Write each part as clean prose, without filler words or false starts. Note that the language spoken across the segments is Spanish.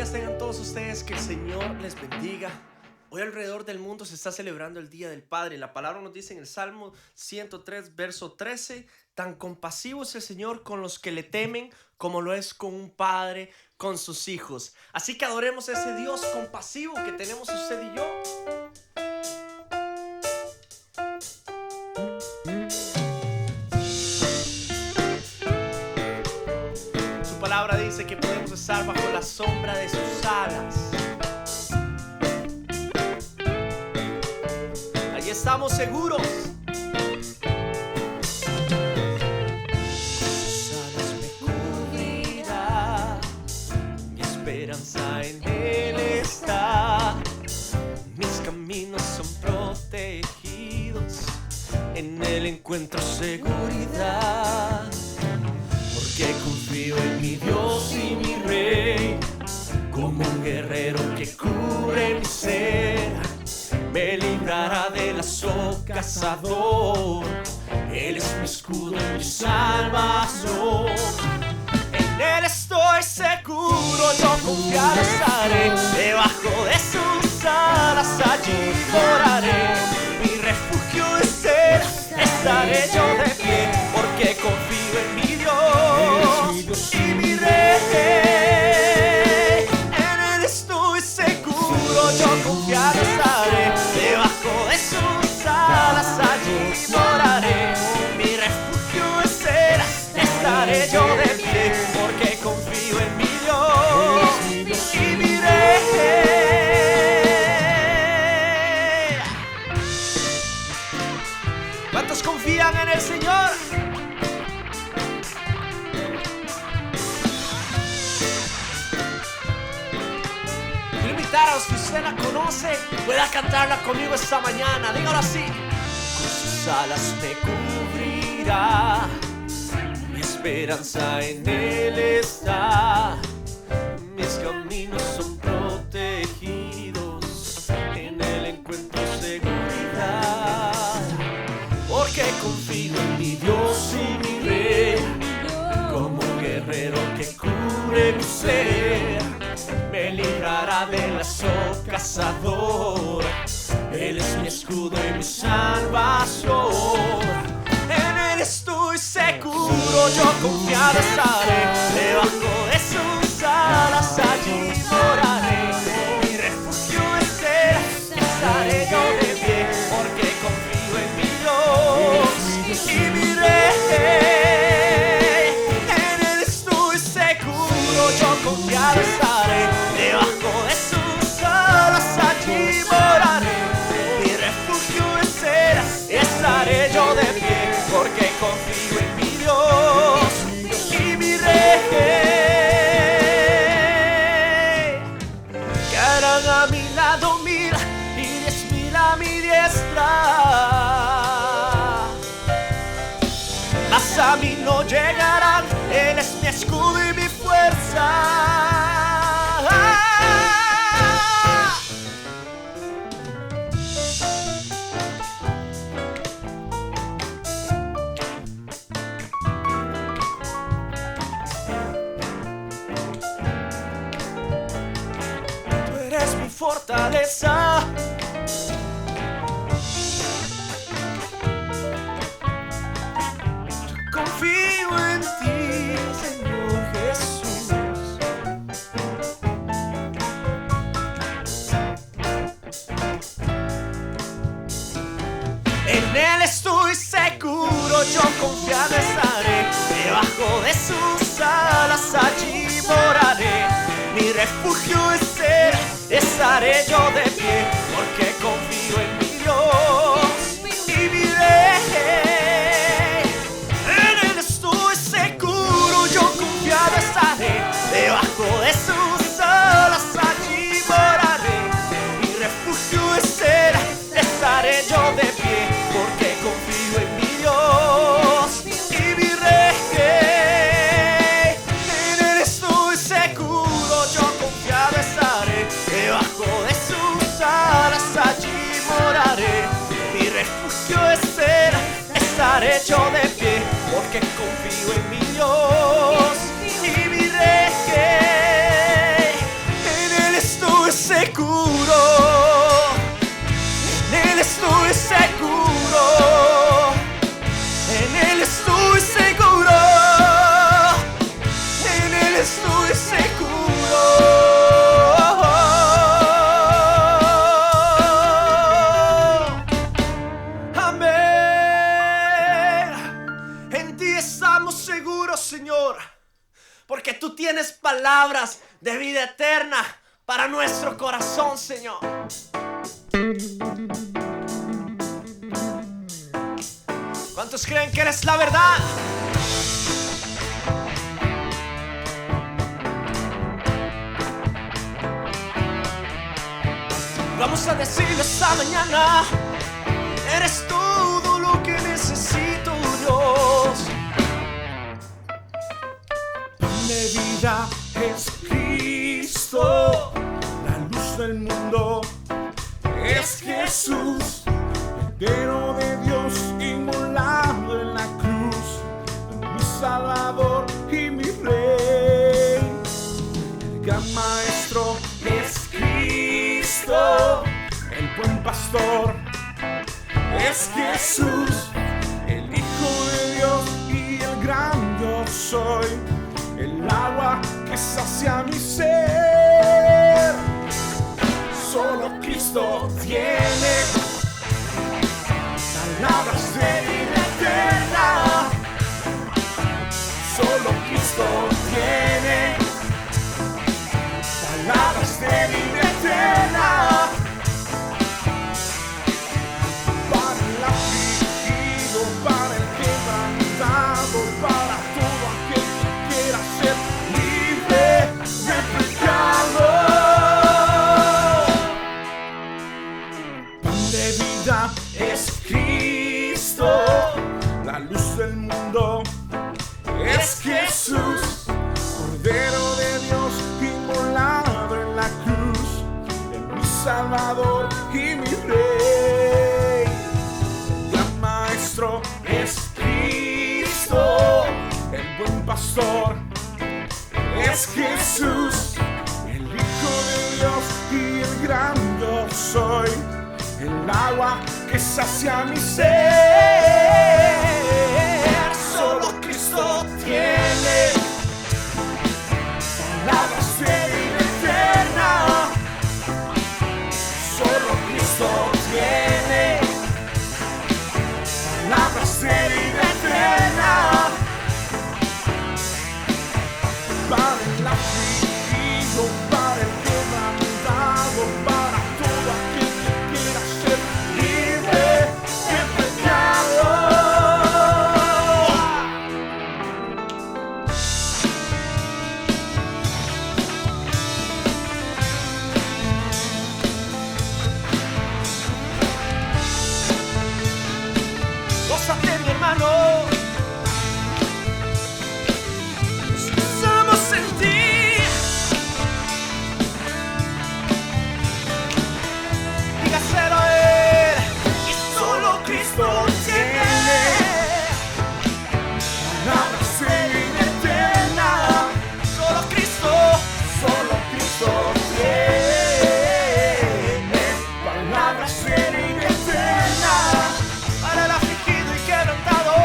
días tengan todos ustedes, que el Señor les bendiga. Hoy alrededor del mundo se está celebrando el Día del Padre. La palabra nos dice en el Salmo 103, verso 13, tan compasivo es el Señor con los que le temen como lo es con un padre con sus hijos. Así que adoremos a ese Dios compasivo que tenemos usted y yo. Su palabra dice que podemos estar bajo la sombra de sus alas. Allí estamos seguros. Sus alas me cubrirá, mi esperanza en Él está. Mis caminos son protegidos, en Él encuentro seguridad. Porque confío en mi Dios y mi Rey, como un guerrero que cubre mi ser. Me librará del lazo cazador, Él es mi escudo y mi salvación. En Él estoy seguro, yo confiado estaré, debajo de sus alas allí moraré. Mi refugio es Él, estaré yo de pie, porque confío en mi Dios y mi Rey. En Él estoy seguro, yo confiado estaré, debajo de sus alas allí moraré. Mi refugio es Él, estaré yo de pie, porque confío en mi Dios y mi Rey. ¿Cuántos confían en el Señor? Quiero invitar a los que usted la conoce, pueda cantarla conmigo esta mañana. Dígalo así. Con sus alas me cubrirá, mi esperanza en Él está. Mis caminos son protegidos, en Él encuentro seguridad. Porque confío en mi Dios y mi Rey, como un guerrero que cubre mi ser. Me librará del lazo cazador, Él es mi escudo y mi salvación. En Él estoy seguro, yo confiado estaré, debajo de sus alas allí moraré. Mi refugio es Él, estaré yo de pie, porque confío en mi Dios y mi Rey. En Él estoy seguro, yo confiado estaré, debajo de sus alas allí moraré. Mi refugio es Él, estaré yo de pie, porque confío en mi Dios y mi Rey. Caerán a mi lado mil y 10,000 a mi diestra, mas a mí no llegarán. Él es mi escudo y mi fuerza. Tú eres mi fortaleza. Confío en ti, Señor Jesús. En Él estoy seguro, yo confiado estaré, debajo de sus alas allí moraré. Mi refugio es Él, estaré yo de pie, porque confío en mi Dios y mi Rey. Debajo de sus alas allí moraré. Mi refugio es Él, estaré yo de pie, porque confío en mi Dios y mi Rey. En Él estoy seguro, yo confiado estaré, debajo de sus alas allí moraré. Mi refugio es Él, estaré yo de pie, porque confío en mi Dios y mi Rey. seguro, en Él estoy seguro, en Él estoy seguro, en Él estoy seguro. Amén. En ti estamos seguros, Señor, porque tú tienes palabras de vida eterna para nuestro corazón, Señor. ¿Cuántos creen que eres la verdad? Vamos a decirle esta mañana: eres todo lo que necesito, Dios. Mi vida es Cristo, la luz del mundo es Jesús, Cordero de Dios inmolado en la cruz, mi Salvador y mi Rey. El gran Maestro es Cristo, el buen pastor es Jesús, el Hijo de Dios y el gran yo soy, el agua que sacia mi ser. Solo Cristo tiene palabras de vida eterna. Solo Cristo tiene palabras de vida eterna. Para el afligido, para el quebrantado, para todo aquel que quiera ser libre de pecado. Pan de vida es Cristo, la luz del mundo es Jesús, Cordero de Dios inmolado en la cruz, es mi Salvador y mi Rey. El gran Maestro es Cristo, el buen pastor es Jesús, el Hijo de Dios y el gran yo soy, el agua que sacia mi ser. Solo Cristo tiene palabras de vida eterna. Solo Cristo tiene palabras de vida eterna. Para el afligido, para el quebrantado, para todo aquel que quiera ser libre de pecado. Gózate, mi hermano. Estamos en ti. Dígaselo a Él. Y solo Cristo tiene Palabras de vida eterna. Solo Cristo. Solo Cristo tiene palabras de vida eterna. Para el afligido y quebrantado.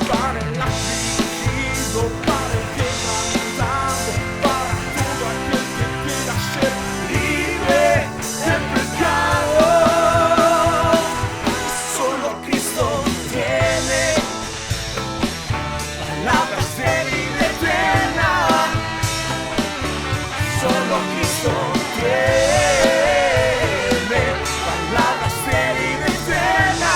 Para el afligido, para el quebrantado, para todo aquel que quiera ser libre de pecado. Solo Cristo tiene Palabras de vida eterna. Solo Cristo tiene palabras de vida eterna.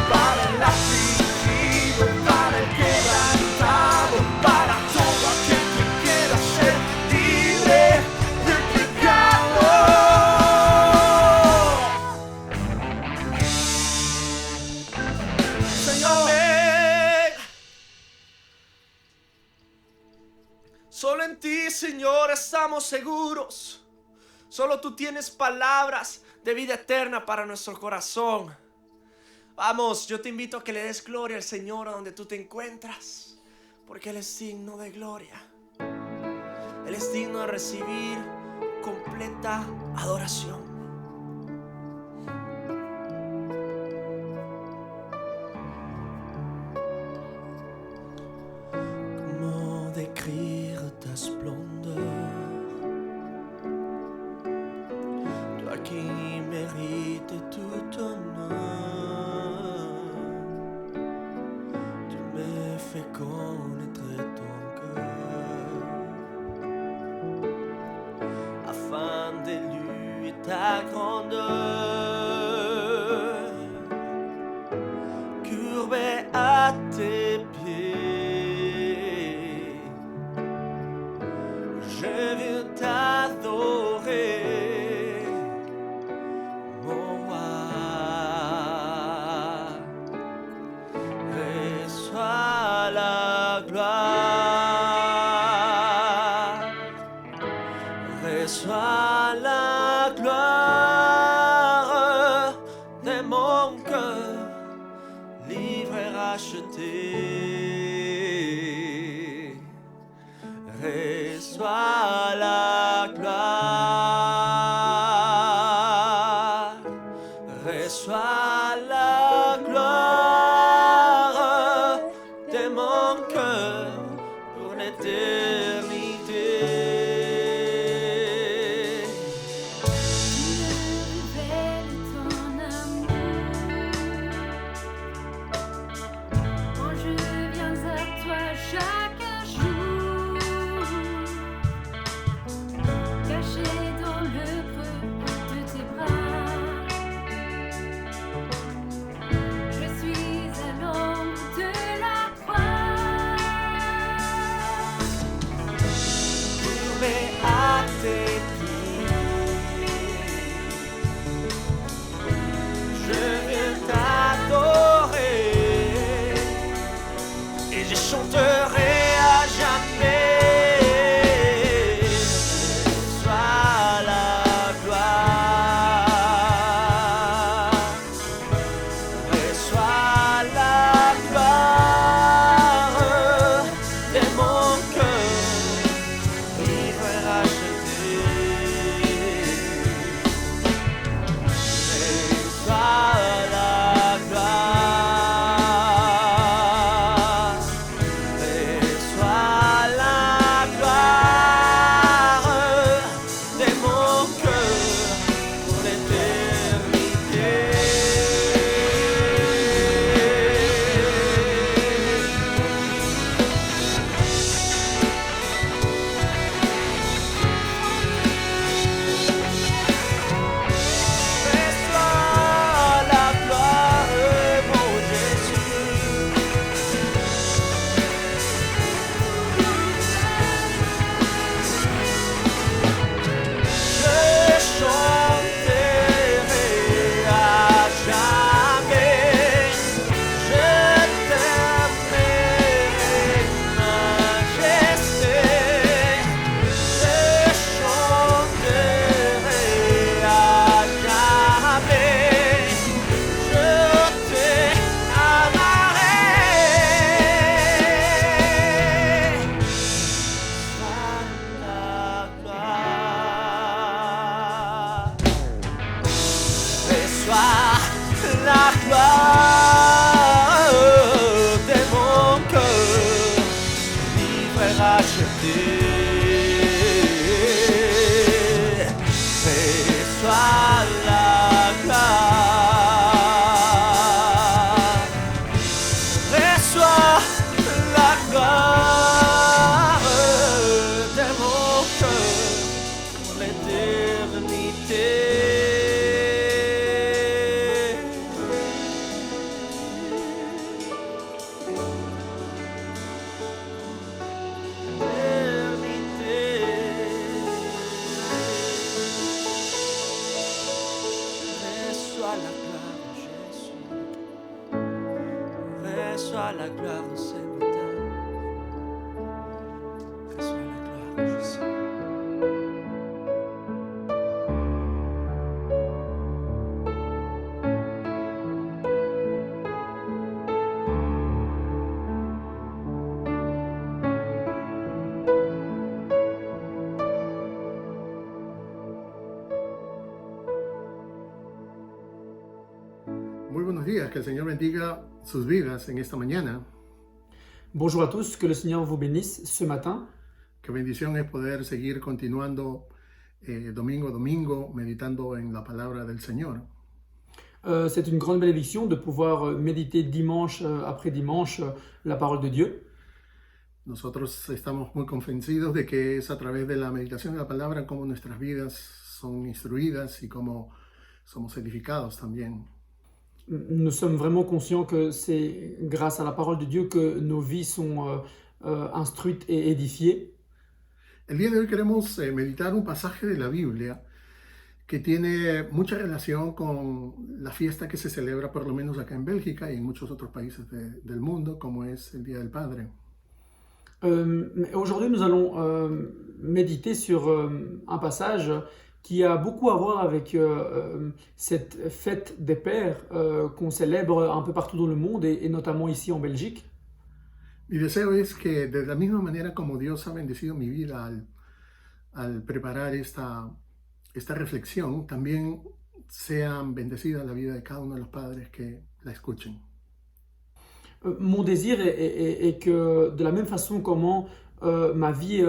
Para el afligido, para el quebrantado, para todo aquel que quiera ser libre de pecado. Señor. Solo en ti, Señor, estamos seguros. Solo tú tienes palabras de vida eterna para nuestro corazón. Vamos, yo te invito a que le des gloria al Señor a donde tú te encuentras, porque Él es digno de gloria. Él es digno de recibir completa adoración. ¿Cómo décrire ta splendeur? Toi qui mérites tout honneur, tu me fais connaître ton cœur, afin d'éluer ta grandeur, courbé à tes pieds, je veux t'adorer, mon roi. Reçois la gloire, reçois la gloire de mon cœur, livré et racheté. Reçois la gloire, reçois la gloire de mon cœur pour l'éternité. Tu me révèles ton amour quand je viens à toi chaque jour, caché dans le creux de tes bras. Je suis à l'ombre de la croix. Courbé à tes pieds, je viens t'adorer et je chanterai à jamais. Reçois la gloire, reçois la gloire de mon cœur, libre et racheté. Reçois la gloire, reçois la gloire de mon cœur pour l'éternité. Reçois la gloire, mon Jésus. Je chanterai à jamais, je t'aimerai, majesté. Je chanterai à jamais, je reçois la gloire de mon cœur, libre et racheté. Reçois la gloire, reçois la gloire de mon cœur pour l'éternité. Reçois la gloire, Jésus. Reçois la gloire ce matin. Reçois la gloire, Jésus. buenos días, que el Señor bendiga sus vidas en esta mañana. Bonjour à tous, que le Seigneur vous bénisse ce matin. Qué bendición es poder seguir continuando domingo a domingo meditando en la palabra del Señor. C'est une grande bénédiction de pouvoir méditer dimanche après dimanche la parole de Dieu. Nosotros estamos muy convencidos de que es a través de la meditación de la palabra como nuestras vidas son instruidas y cómo somos edificados también. Nous sommes vraiment conscients que c'est grâce à la parole de Dieu que nos vies sont instruites et édifiées. El día de hoy queremos meditar un pasaje de la Biblia que tiene mucha relación con la fiesta que se celebra por lo menos acá en Bélgica y en muchos otros países del mundo, como es el Día del Padre. Aujourd'hui, nous allons méditer sur un passage qui a beaucoup à voir avec cette fête des pères qu'on célèbre un peu partout dans le monde et notamment ici en Belgique. Mi deseo es que de la misma manera como Dios ha bendecido mi vida al preparar esta reflexión, también sean bendecidas la vida de cada uno de los padres que la escuchen. Mon désir est que de la même façon comment ma vie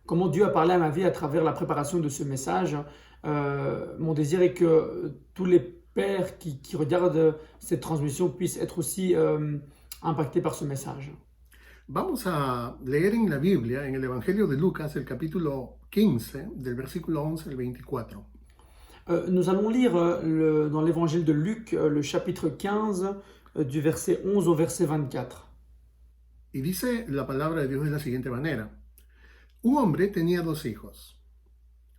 comment Dieu a parlé à ma vie à travers la préparation de ce message, mon désir est que tous les pères qui regardent cette transmission puissent être aussi impactés par ce message. Vamos a leer en la Biblia, en el Evangelio de Lucas, el capítulo 15, del versículo 11 al 24. Nous allons lire dans l'évangile de Luc, le chapitre 15, du verset 11 au verset 24. Y dice la palabra de Dios de la siguiente manera. Un hombre tenía 2 hijos.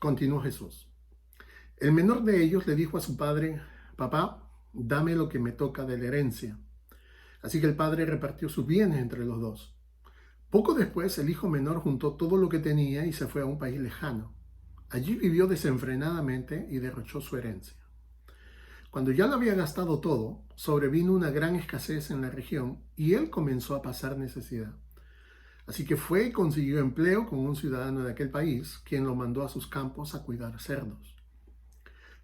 Continuó Jesús. El menor de ellos le dijo a su padre, papá, dame lo que me toca de la herencia. Así que el padre repartió sus bienes entre los 2. Poco después, el hijo menor juntó todo lo que tenía y se fue a un país lejano. Allí vivió desenfrenadamente y derrochó su herencia. Cuando ya lo había gastado todo, sobrevino una gran escasez en la región y él comenzó a pasar necesidad. Así que fue y consiguió empleo con un ciudadano de aquel país, quien lo mandó a sus campos a cuidar cerdos.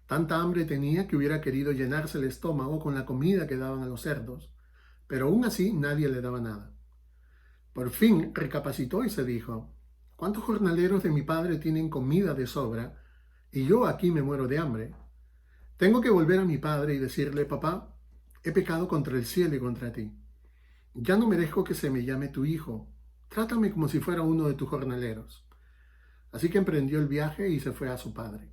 Tanta hambre tenía que hubiera querido llenarse el estómago con la comida que daban a los cerdos, pero aún así nadie le daba nada. Por fin recapacitó y se dijo, ¿cuántos jornaleros de mi padre tienen comida de sobra y yo aquí me muero de hambre? Tengo que volver a mi padre y decirle, papá, he pecado contra el cielo y contra ti. Ya no merezco que se me llame tu hijo. Trátame como si fuera uno de tus jornaleros. Así que emprendió el viaje y se fue a su padre.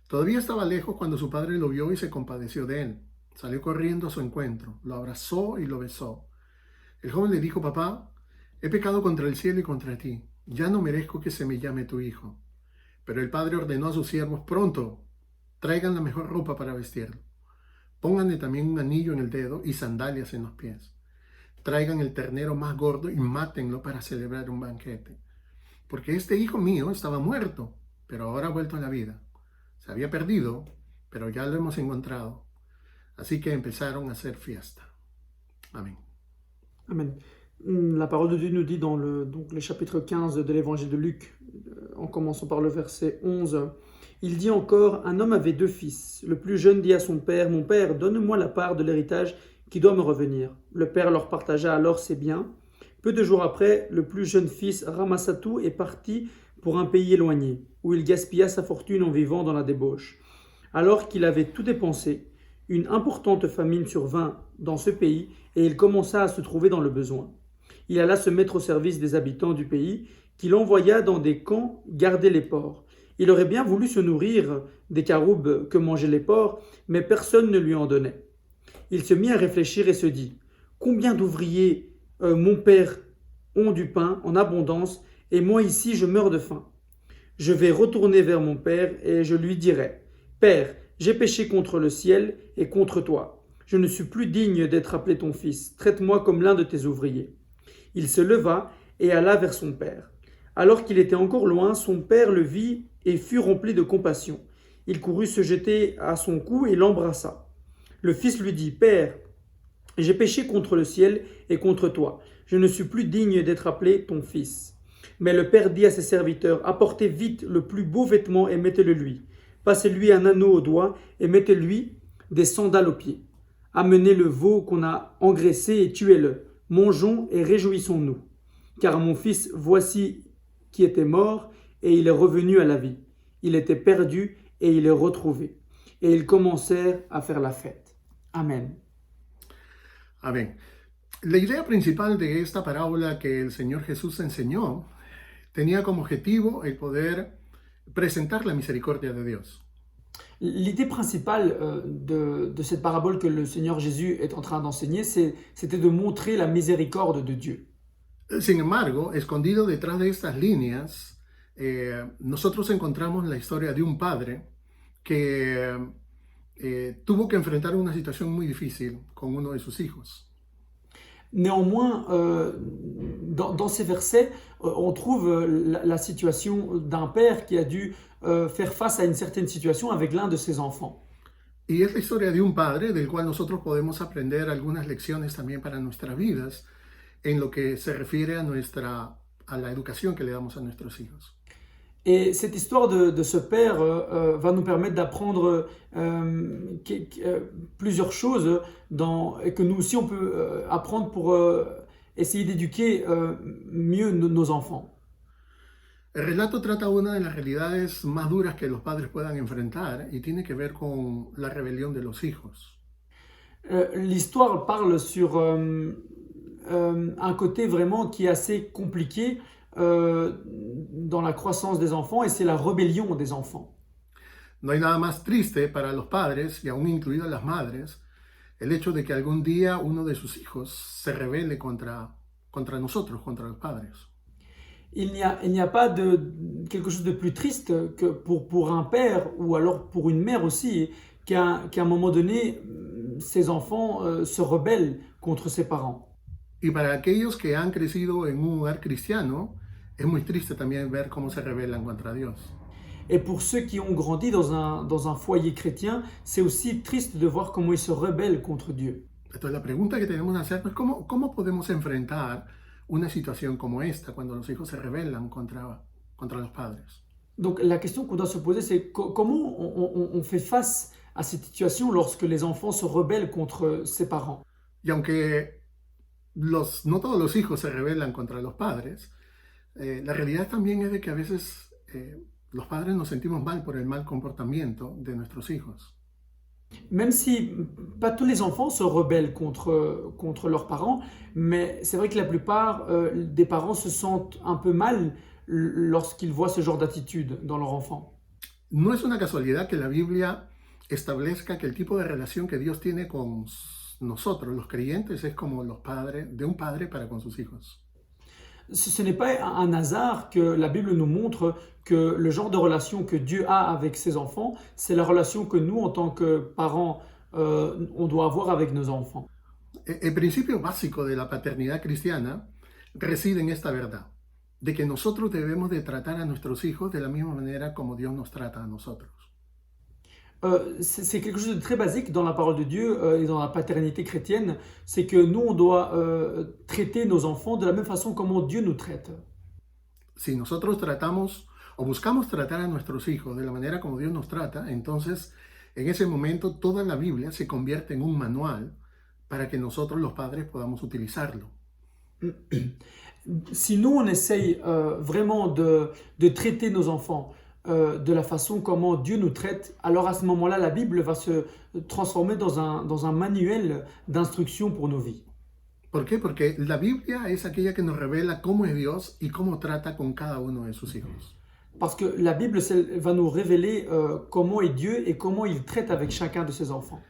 Todavía estaba lejos cuando su padre lo vio y se compadeció de él. Salió corriendo a su encuentro, lo abrazó y lo besó. El joven le dijo, papá, he pecado contra el cielo y contra ti. Ya no merezco que se me llame tu hijo. Pero el padre ordenó a sus siervos, pronto, traigan la mejor ropa para vestirlo. Pónganle también un anillo en el dedo y sandalias en los pies. Traigan el ternero más gordo y mátenlo para celebrar un banquete. Porque este hijo mío estaba muerto, pero ahora ha vuelto a la vida. Se había perdido, pero ya lo hemos encontrado. Así que empezaron a hacer fiesta. Amén. Amen. La parole de Dieu nous dit dans le chapitre 15 de l'évangile de Luc, en commençant par le verset 11, il dit encore, un homme avait 2 fils. Le plus jeune dit à son père, mon père, donne-moi la part de l'héritage qui doit me revenir. Le père leur partagea alors ses biens. Peu de jours après, le plus jeune fils ramassa tout et partit pour un pays éloigné, où il gaspilla sa fortune en vivant dans la débauche. Alors qu'il avait tout dépensé, une importante famine survint dans ce pays et il commença à se trouver dans le besoin. Il alla se mettre au service des habitants du pays, qu'il envoya dans des camps garder les porcs. Il aurait bien voulu se nourrir des caroubes que mangeaient les porcs, mais personne ne lui en donnait. Il se mit à réfléchir et se dit, « Combien d'ouvriers mon père ont du pain en abondance, et moi ici je meurs de faim. Je vais retourner vers mon père et je lui dirai, « Père, j'ai péché contre le ciel et contre toi. Je ne suis plus digne d'être appelé ton fils. Traite-moi comme l'un de tes ouvriers. » Il se leva et alla vers son père. Alors qu'il était encore loin, son père le vit et fut rempli de compassion. Il courut se jeter à son cou et l'embrassa. Le fils lui dit, « Père, j'ai péché contre le ciel et contre toi. Je ne suis plus digne d'être appelé ton fils. » Mais le père dit à ses serviteurs, « Apportez vite le plus beau vêtement et mettez-le lui. Passez-lui un anneau au doigt et mettez-lui des sandales aux pieds. Amenez le veau qu'on a engraissé et tuez-le. Mangeons et réjouissons-nous. Car mon fils, voici qui était mort, et il est revenu à la vie. Il était perdu, et il est retrouvé. Et ils commencèrent à faire la fête. Amen. Amén. La idea principal de esta parábola que el Señor Jesús enseñó tenía como objetivo el poder presentar la misericordia de Dios. L'idée principale de cette parabole que le Seigneur Jésus est en train d'enseigner, c'était de montrer la miséricorde de Dieu. Sin embargo, escondido detrás de estas líneas, nosotros encontramos la historia de un padre que tuvo que enfrentar una situación muy difícil con uno de sus hijos. Néanmoins, dans ces versets, on trouve la situation d'un père qui a dû faire face à une certaine situation avec l'un de ses enfants. Y es la historia de un padre del cual nosotros podemos aprender algunas lecciones también para nuestras vidas en lo que se refiere a la educación que le damos a nuestros hijos. Et cette histoire de ce père va nous permettre d'apprendre plusieurs choses et que nous aussi on peut apprendre pour essayer d'éduquer mieux nos enfants. El relato trata una de las realidades más duras que los padres puedan enfrentar y tiene que ver con la rebelión de los hijos. L'histoire parle sur un côté vraiment qui est assez compliqué dans la croissance des enfants, et c'est la rébellion des enfants. No hay nada más triste para los padres, y aún incluidas las madres, el hecho de que algún día uno de sus hijos se rebele contra nosotros, contra los padres. Il n'y a pas quelque chose de plus triste que pour un père, ou alors pour une mère aussi, qu'à un moment donné, ses enfants se rebellent contre ses parents. Y para aquellos que han crecido en un hogar cristiano, es muy triste también ver cómo se rebelan contra Dios. Et pour ceux qui ont grandi dans un foyer chrétien, c'est aussi triste de voir comment ils se rebellent contre Dieu. Entonces la pregunta que tenemos que hacer es ¿cómo podemos enfrentar una situación como esta cuando los hijos se rebelan contra los padres? Donc la question qu'on doit se poser, c'est comment on fait face à cette situation lorsque les enfants se rebellent contre ses parents. Y aunque no todos los hijos se rebelan contra los padres, la realidad también es de que a veces los padres nos sentimos mal por el mal comportamiento de nuestros hijos. Même si pas tous les enfants se rebellent contre leurs parents, mais c'est vrai que la plupart des parents se sentent un peu mal lorsqu'ils voient ce genre d'attitude dans leur enfant. No es una casualidad que la Biblia establezca que el tipo de relación que Dios tiene con nosotros, los creyentes, es como de un padre para con sus hijos. Ce n'est pas un hasard que la Bible nous montre que le genre de relation que Dieu a avec ses enfants, c'est la relation que nous, en tant que parents, on doit avoir avec nos enfants. El principio básico de la paternidad cristiana reside en esta verdad, de que nosotros debemos de tratar a nuestros hijos de la misma manera como Dios nos trata a nosotros. C'est quelque chose de très basique dans la parole de Dieu et dans la paternité chrétienne, c'est que nous, on doit traiter nos enfants de la même façon comment Dieu nous traite. Si nosotros tratamos o buscamos tratar a nuestros hijos de la manera como Dios nos trata, entonces en ese momento toda la Biblia se convierte en un manual para que nosotros los padres podamos utilizarlo. Si nous, on essaye vraiment de traiter nos enfants de la façon comment Dieu nous traite, alors à ce moment-là, la Bible va se transformer dans un manuel d'instruction pour nos vies. ¿Por qué? Porque la Biblia es aquella que nos revela cómo es Dios y cómo trata con cada uno de sus hijos. Parce que la Bible va nous révéler comment est Dieu et comment il traite avec chacun de ses enfants.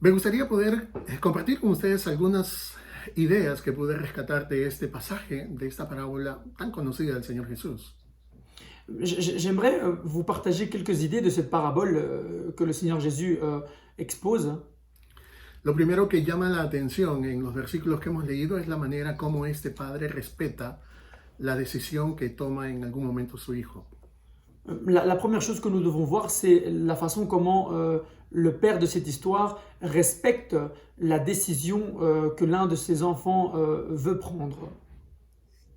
Me gustaría poder compartir con ustedes algunas ideas que pude rescatar de este pasaje, de esta parábola tan conocida del Señor Jesús. J'aimerais vous partager quelques idées de cette parabole que le Seigneur Jésus expose. Lo primero que llama la atención en los versículos que hemos leído es la manera como este padre respeta la decisión que toma en algún momento su hijo. La première chose que nous devons voir, c'est la façon comment le père de cette histoire respecte la décision que l'un de ses enfants veut prendre.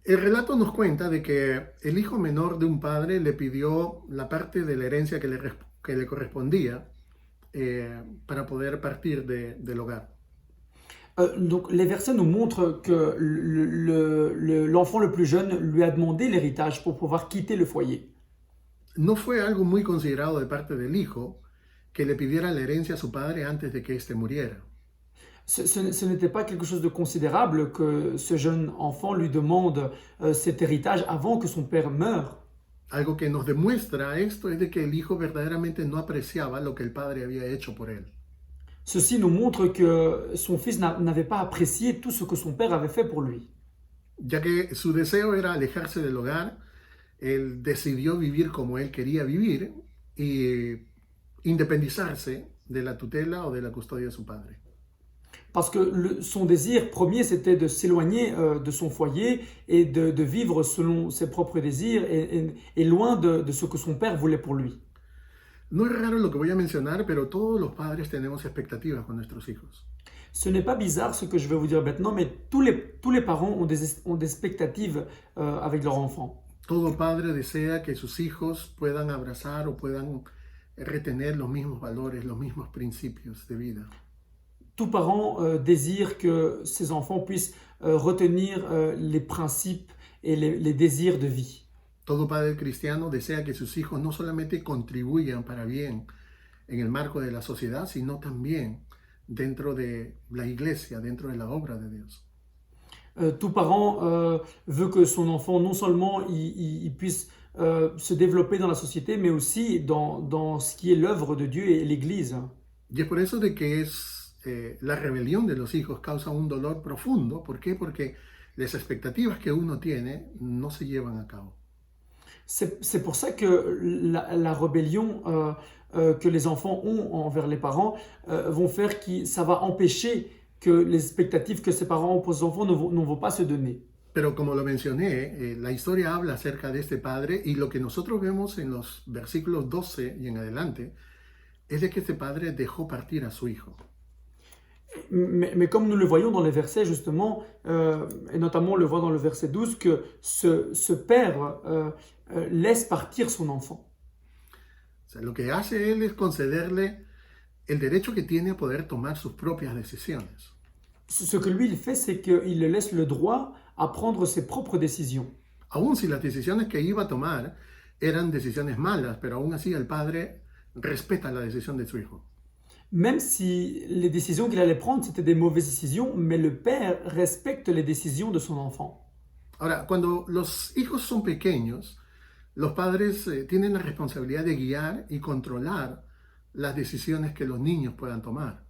El relato nos cuenta de que el hijo menor de un padre le pidió la parte de la herencia que le correspondía para poder partir del hogar. Donc les versets nous montrent que l'enfant le plus jeune lui a demandé l'héritage pour pouvoir quitter le foyer. No fue algo muy considerado de parte del hijo que le pidiera la herencia a su padre antes de que éste muriera. Ce n'était pas quelque chose de considérable que ce jeune enfant lui demande cet héritage avant que son père meure. Algo que nos demuestra esto es de que el hijo verdaderamente no apreciaba lo que el padre había hecho por él. Ceci nous montre que son fils n'avait pas apprécié tout ce que son père avait fait pour lui. Ya que su deseo era alejarse del hogar, él decidió vivir como él quería vivir y independizarse de la tutela o de la custodia de su padre. Parce que son désir premier, c'était de s'éloigner de son foyer et de vivre selon ses propres désirs et loin de ce que son père voulait pour lui. No es raro lo que voy a mencionar, pero todos los padres tenemos expectativas con nuestros hijos. Ce n'est pas bizarre ce que je vais vous dire maintenant, mais tous les parents ont des expectatives avec leur enfant. Todo padre desea que sus hijos puedan abrazar o puedan retener los mismos valores, los mismos principios de vida. Tout parent désire que ses enfants puissent retenir les principes et les désirs de vie. Todo padre cristiano desea que sus hijos no solamente contribuyan para bien en el marco de la sociedad, sino también dentro de la iglesia, dentro de la obra de Dios. Tout parent veut que son enfant non seulement il puisse se développer dans la société, mais aussi dans ce qui est l'œuvre de Dieu et l'Église. Y es por eso de que la rebelión de los hijos causa un dolor profundo. ¿Por qué? Porque las expectativas que uno tiene no se llevan a cabo. C'est pour ça que la rébellion que les enfants ont envers les parents vont faire que ça va empêcher que les expectatives que ces parents ont pour les enfants ne vont pas se donner. Pero como lo mencioné, la historia habla acerca de este padre y lo que nosotros vemos en los versículos 12 y en adelante es de que este padre dejó partir a su hijo. Mais comme nous le voyons dans les versets justement, et notamment on le voit dans le verset 12, que ce père laisse partir son enfant. O sea, lo que hace él es concederle el derecho que tiene a poder tomar sus propias decisiones. Ce que lui il fait, c'est qu'il le laisse le droit à prendre ses propres décisions. Aun si las decisiones que iba a tomar eran decisiones malas, pero aún así el padre respeta la decisión de su hijo. Même si les décisions qu'il allait prendre, c'était des mauvaises décisions, mais le père respecte les décisions de son enfant. Ahora, cuando los hijos son pequeños, los padres tienen la responsabilidad de guiar y controlar las decisiones que los niños puedan tomar.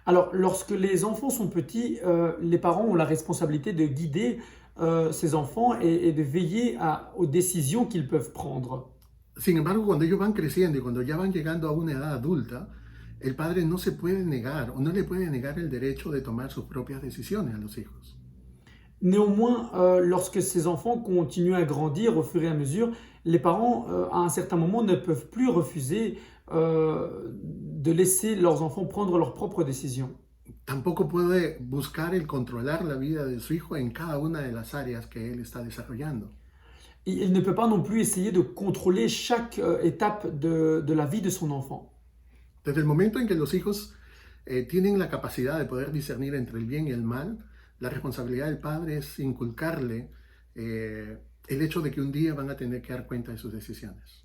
Alors, lorsque les enfants sont petits, les parents ont la responsabilité de guider ces enfants et de veiller aux décisions qu'ils peuvent prendre. Sin embargo, cuando ellos van creciendo y cuando ya van llegando a una edad adulta, el padre no se puede negar o no le puede negar el derecho de tomar sus propias decisiones a los hijos. Néanmoins, lorsque ces enfants continuent à grandir au fur et à mesure, les parents, à un certain moment, ne peuvent plus refuser de laisser leurs enfants prendre leurs propres décisions. Tampoco puede buscar el controlar la vida de su hijo en cada una de las áreas que él está desarrollando. Il ne peut pas non plus essayer de contrôler chaque étape de la vie de son enfant. Desde el momento en que los hijos tienen la capacidad de poder discernir entre el bien y el mal, la responsabilidad del padre es inculcarle el hecho de que un día van a tener que dar cuenta de sus decisiones.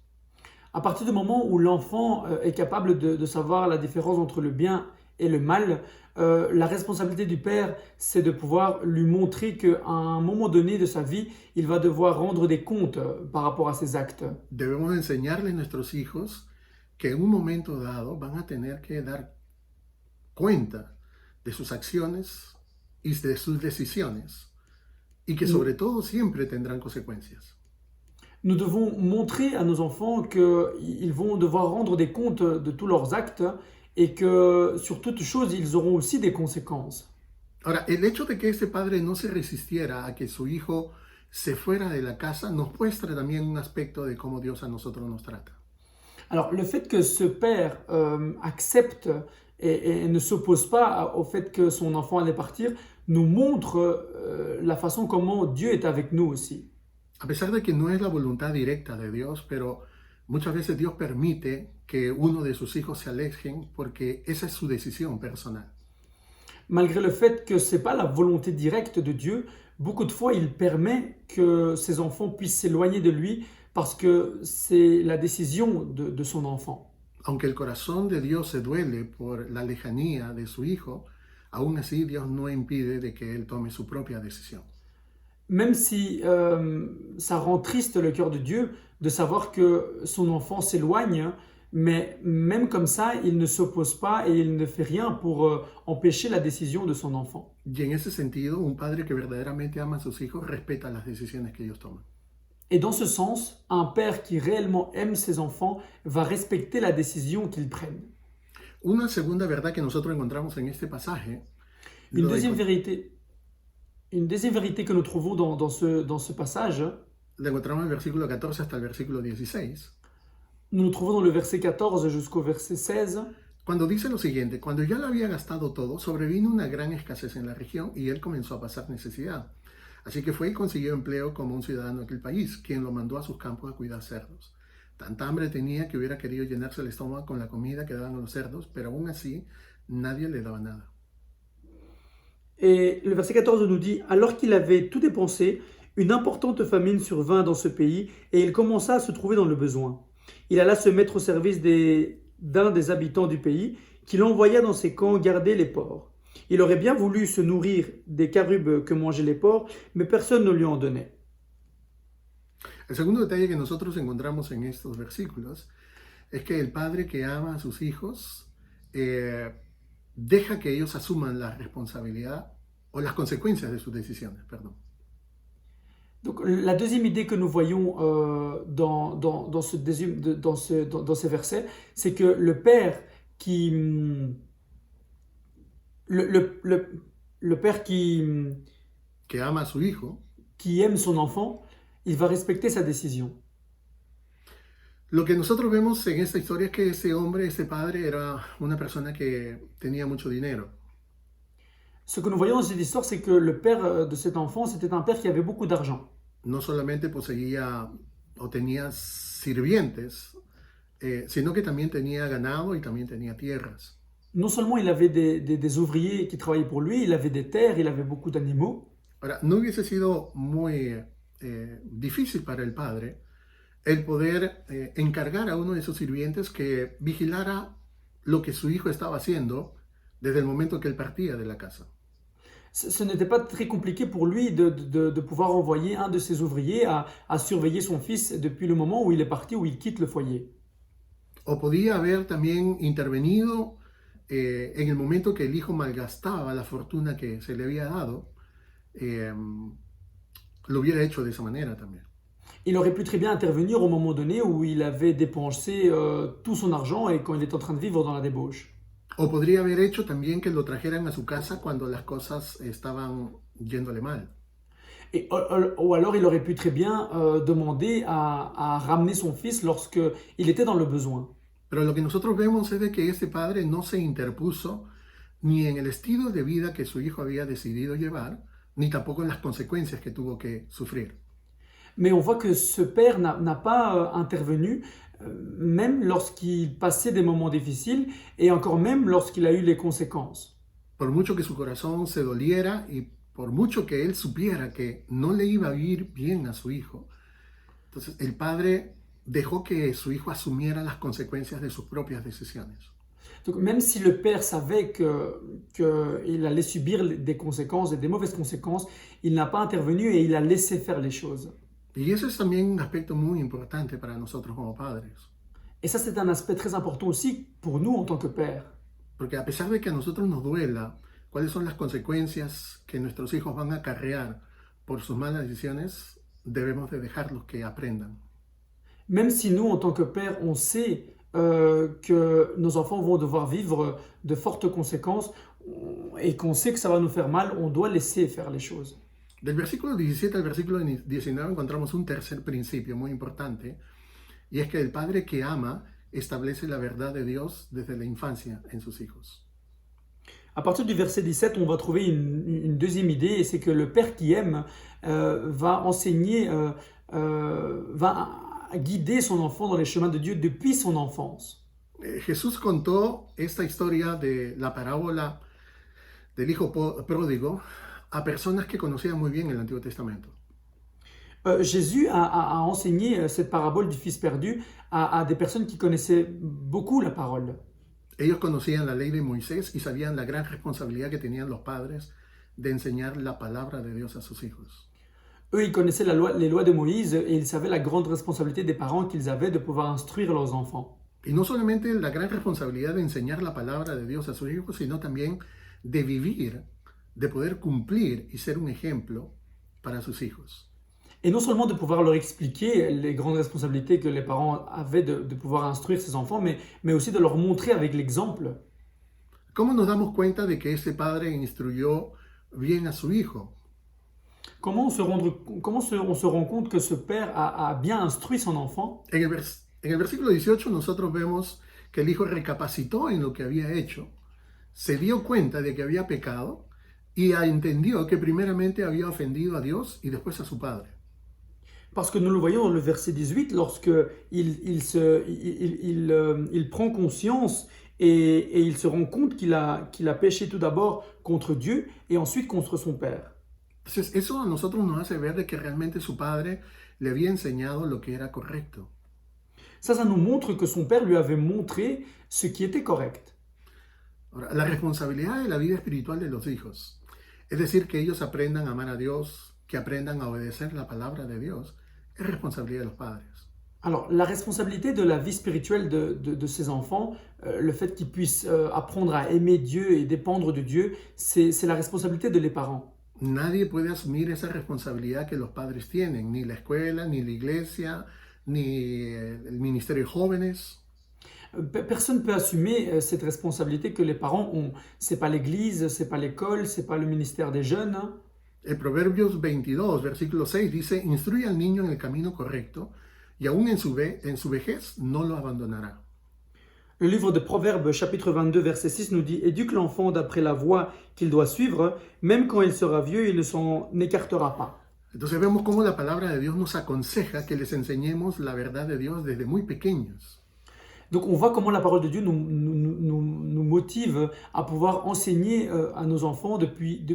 À partir du moment où l'enfant est capable de savoir la différence entre le bien et le mal, la responsabilité du père, c'est de pouvoir lui montrer qu'à un moment donné de sa vie, il va devoir rendre des comptes par rapport à ses actes. Debemos enseñarle a nuestros hijos que en un momento dado van a tener que dar cuenta de sus acciones y de sus decisiones y que sobre todo siempre tendrán consecuencias. Nous devons montrer à nos enfants qu'ils vont devoir rendre des comptes de tous leurs actes et que sur toute chose, ils auront aussi des conséquences. Ahora, el hecho de que este padre no se resistiera a que su hijo se fuera de la casa nos muestra también un aspecto de cómo Dios a nosotros nos trata. Alors, le fait que ce père accepte et ne s'oppose pas au fait que son enfant allait partir nous montre la façon comment Dieu est avec nous aussi. A pesar de que no es la voluntad directa de Dios, pero Muchas veces Dios permite que uno de sus hijos se alejen porque esa es su decisión personal. Malgré le fait que ce n'est pas la volonté directe de Dieu, beaucoup de fois il permet que ses enfants puissent s'éloigner de lui parce que c'est la décision de son enfant. Aunque el corazón de Dios se duele por la lejanía de su hijo, aún así Dios no impide de que él tome su propia decisión. Même si ça rend triste le cœur de Dieu de savoir que son enfant s'éloigne, mais même comme ça, il ne s'oppose pas et il ne fait rien pour empêcher la décision de son enfant. Y en ese sentido, un padre que verdaderamente ama a sus hijos respeta las decisiones que ellos toman. Et dans ce sens, un père qui réellement aime ses enfants va respecter la décision qu'ils prennent. Una segunda verdad que nosotros encontramos en este pasaje, Une lo deuxième encont- vérité que nous trouvons dans ce passage, lo encontramos en el versículo 14 hasta el versículo 16, nous le trouvons dans le verset 14 jusqu'au verset 16. cuando dice lo siguiente: cuando ya lo había gastado todo, sobrevino una gran escasez en la región y él comenzó a pasar necesidad. Así que fue y consiguió empleo como un ciudadano de aquel país, quien lo mandó a sus campos a cuidar cerdos. Tanta hambre tenía que hubiera querido llenarse el estómago con la comida que daban a los cerdos, pero aún así nadie le daba nada. Et le verset 14 nous dit, alors qu'il avait tout dépensé, une importante famine survint dans ce pays et il commença à se trouver dans le besoin. Il alla se mettre au service d'un des habitants du pays qui l'envoya dans ses camps garder les porcs. Il aurait bien voulu se nourrir des carubes que mangeaient les porcs, mais personne ne lui en donnait. El segundo detalle que nosotros encontramos en estos versículos es que el padre que ama a sus hijos deja que ellos asuman la responsabilidad o las consecuencias de sus decisiones, perdón. Donc, la deuxième idée que nous voyons dans ces versets, c'est que le père qui... Le père Que ama a su hijo, qui aime son enfant, il va respecter sa décision. lo que nosotros vemos en esta historia es que ese hombre, ese padre, era una persona que tenía mucho dinero. Ce que nous voyons dans cette histoire, c'est que le père de cet enfant, c'était un père qui avait beaucoup d'argent. No solamente poseía o tenía sirvientes, sino que también tenía ganado y también tenía tierras. Non seulement il avait des ouvriers qui travaillaient pour lui, il avait des terres, il avait beaucoup d'animaux. Ahora, no hubiese sido muy difícil para el padre el poder encargar a uno de sus sirvientes que vigilara lo que su hijo estaba haciendo desde el momento que él partía de la casa. Ce n'était pas très compliqué pour lui de pouvoir envoyer un de ses ouvriers à surveiller son fils depuis le moment où il est parti, où il quitte le foyer. O podía haber también intervenido en el momento que el hijo malgastaba la fortuna que se le había dado, lo hubiera hecho de esa manera también. Il aurait pu très bien intervenir au moment donné où il avait dépensé tout son argent et quand il est en train de vivre dans la débauche. O podría haber hecho también que lo trajeran a su casa cuando las cosas estaban yéndole mal. Ou alors il aurait pu très bien demander à ramener son fils lorsqu'il était dans le besoin. Pero lo que nosotros vemos es de que este padre no se interpuso ni en el estilo de vida que su hijo había decidido llevar, ni tampoco en las consecuencias que tuvo que sufrir. Mais on voit que ce père n'a pas intervenu, même lorsqu'il passait des moments difficiles et encore même lorsqu'il a eu les conséquences. Por mucho que su corazón se doliera y por mucho que él supiera que no le iba a ir bien a su hijo, entonces el padre dejó que su hijo asumiera las consecuencias de sus propias decisiones. Donc même si le père savait qu'il allait subir des conséquences et des mauvaises conséquences, il n'a pas intervenu et il a laissé faire les choses. Y eso es también un aspecto muy importante para nosotros como padres. Et ça, c'est un aspect très important aussi pour nous en tant que pères. Porque a pesar de que a nosotros nos duela cuáles son las consecuencias que nuestros hijos van a acarrear por sus malas decisiones, debemos de dejarlos que aprendan. Même si nous, en tant que pères, on sait que nos enfants vont devoir vivre de fortes conséquences et qu'on sait que ça va nous faire mal, on doit laisser faire les choses. Del versículo 17 al versículo 19 encontramos un tercer principio muy importante, y es que el padre que ama establece la verdad de Dios desde la infancia en sus hijos. À partir du verset 17, on va trouver une deuxième idée, et c'est que le père qui aime va enseigner, va guider son enfant dans les chemins de Dieu depuis son enfance. Jesús contó esta historia de la parábola del hijo pródigo a personas que conocían muy bien el Antiguo Testamento. Jésus a enseigné cette parabole du fils perdu à des personnes qui connaissaient beaucoup la parole. Ellos conocían la ley de Moisés y sabían la gran responsabilidad que tenían los padres de enseñar la palabra de Dios a sus hijos. Eux, ils connaissaient les lois de Moïse et ils savaient la grande responsabilité des parents qu'ils avaient de pouvoir instruire leurs enfants. Y no solamente la gran responsabilidad de enseñar la palabra de Dios a sus hijos, sino también de vivir, de poder cumplir y ser un ejemplo para sus hijos. Et non seulement de pouvoir leur expliquer les grandes responsabilités que les parents avaient de pouvoir instruire ses enfants, mais aussi de leur montrer avec l'exemple. ¿Cómo nos damos cuenta de que este padre instruyó bien a su hijo? Comment on se rend compte que ce père a bien instruit son enfant? En el versículo 18 nosotros vemos que el hijo recapacitó en lo que había hecho, se dio cuenta de que había pecado y entendió que primeramente había ofendido a Dios y después a su padre. Parce que nous le voyons dans le verset 18, lorsque il prend conscience et il se rend compte qu'il a péché tout d'abord contre Dieu et ensuite contre son père. Entonces eso a nosotros nos hace ver de que realmente su padre le había enseñado lo que era correcto. Ça nous montre que son père lui avait montré ce qui était correct. Ahora, la responsabilidad de la vida espiritual de los hijos, es decir, que ellos aprendan a amar a Dios, que aprendan a obedecer la palabra de Dios, es responsabilidad de los padres. Alors, la responsabilité de la vie spirituelle de ces enfants, le fait qu'ils puissent apprendre à aimer Dieu et dépendre de Dieu, c'est la responsabilité de les parents. Nadie puede asumir esa responsabilidad que los padres tienen, ni la escuela, ni la iglesia, ni el ministerio de jóvenes. Personne ne peut assumer cette responsabilité que les parents ont. C'est pas l'église, c'est pas l'école, c'est pas le ministère des jeunes. El Proverbios 22, versículo 6 dice, instruye al niño en el camino correcto y aún en su vejez no lo abandonará. Le livre de Proverbes, chapitre 22, verset 6 nous dit « Éduque l'enfant d'après la voie qu'il doit suivre, même quand il sera vieux, il ne s'en écartera pas. » Entonces vemos cómo la palabra de Dios nos aconseja que les enseñemos la verdad de Dios desde muy pequeños. Donc on voit comment la parole de Dieu nous motive à pouvoir enseigner à nos enfants depuis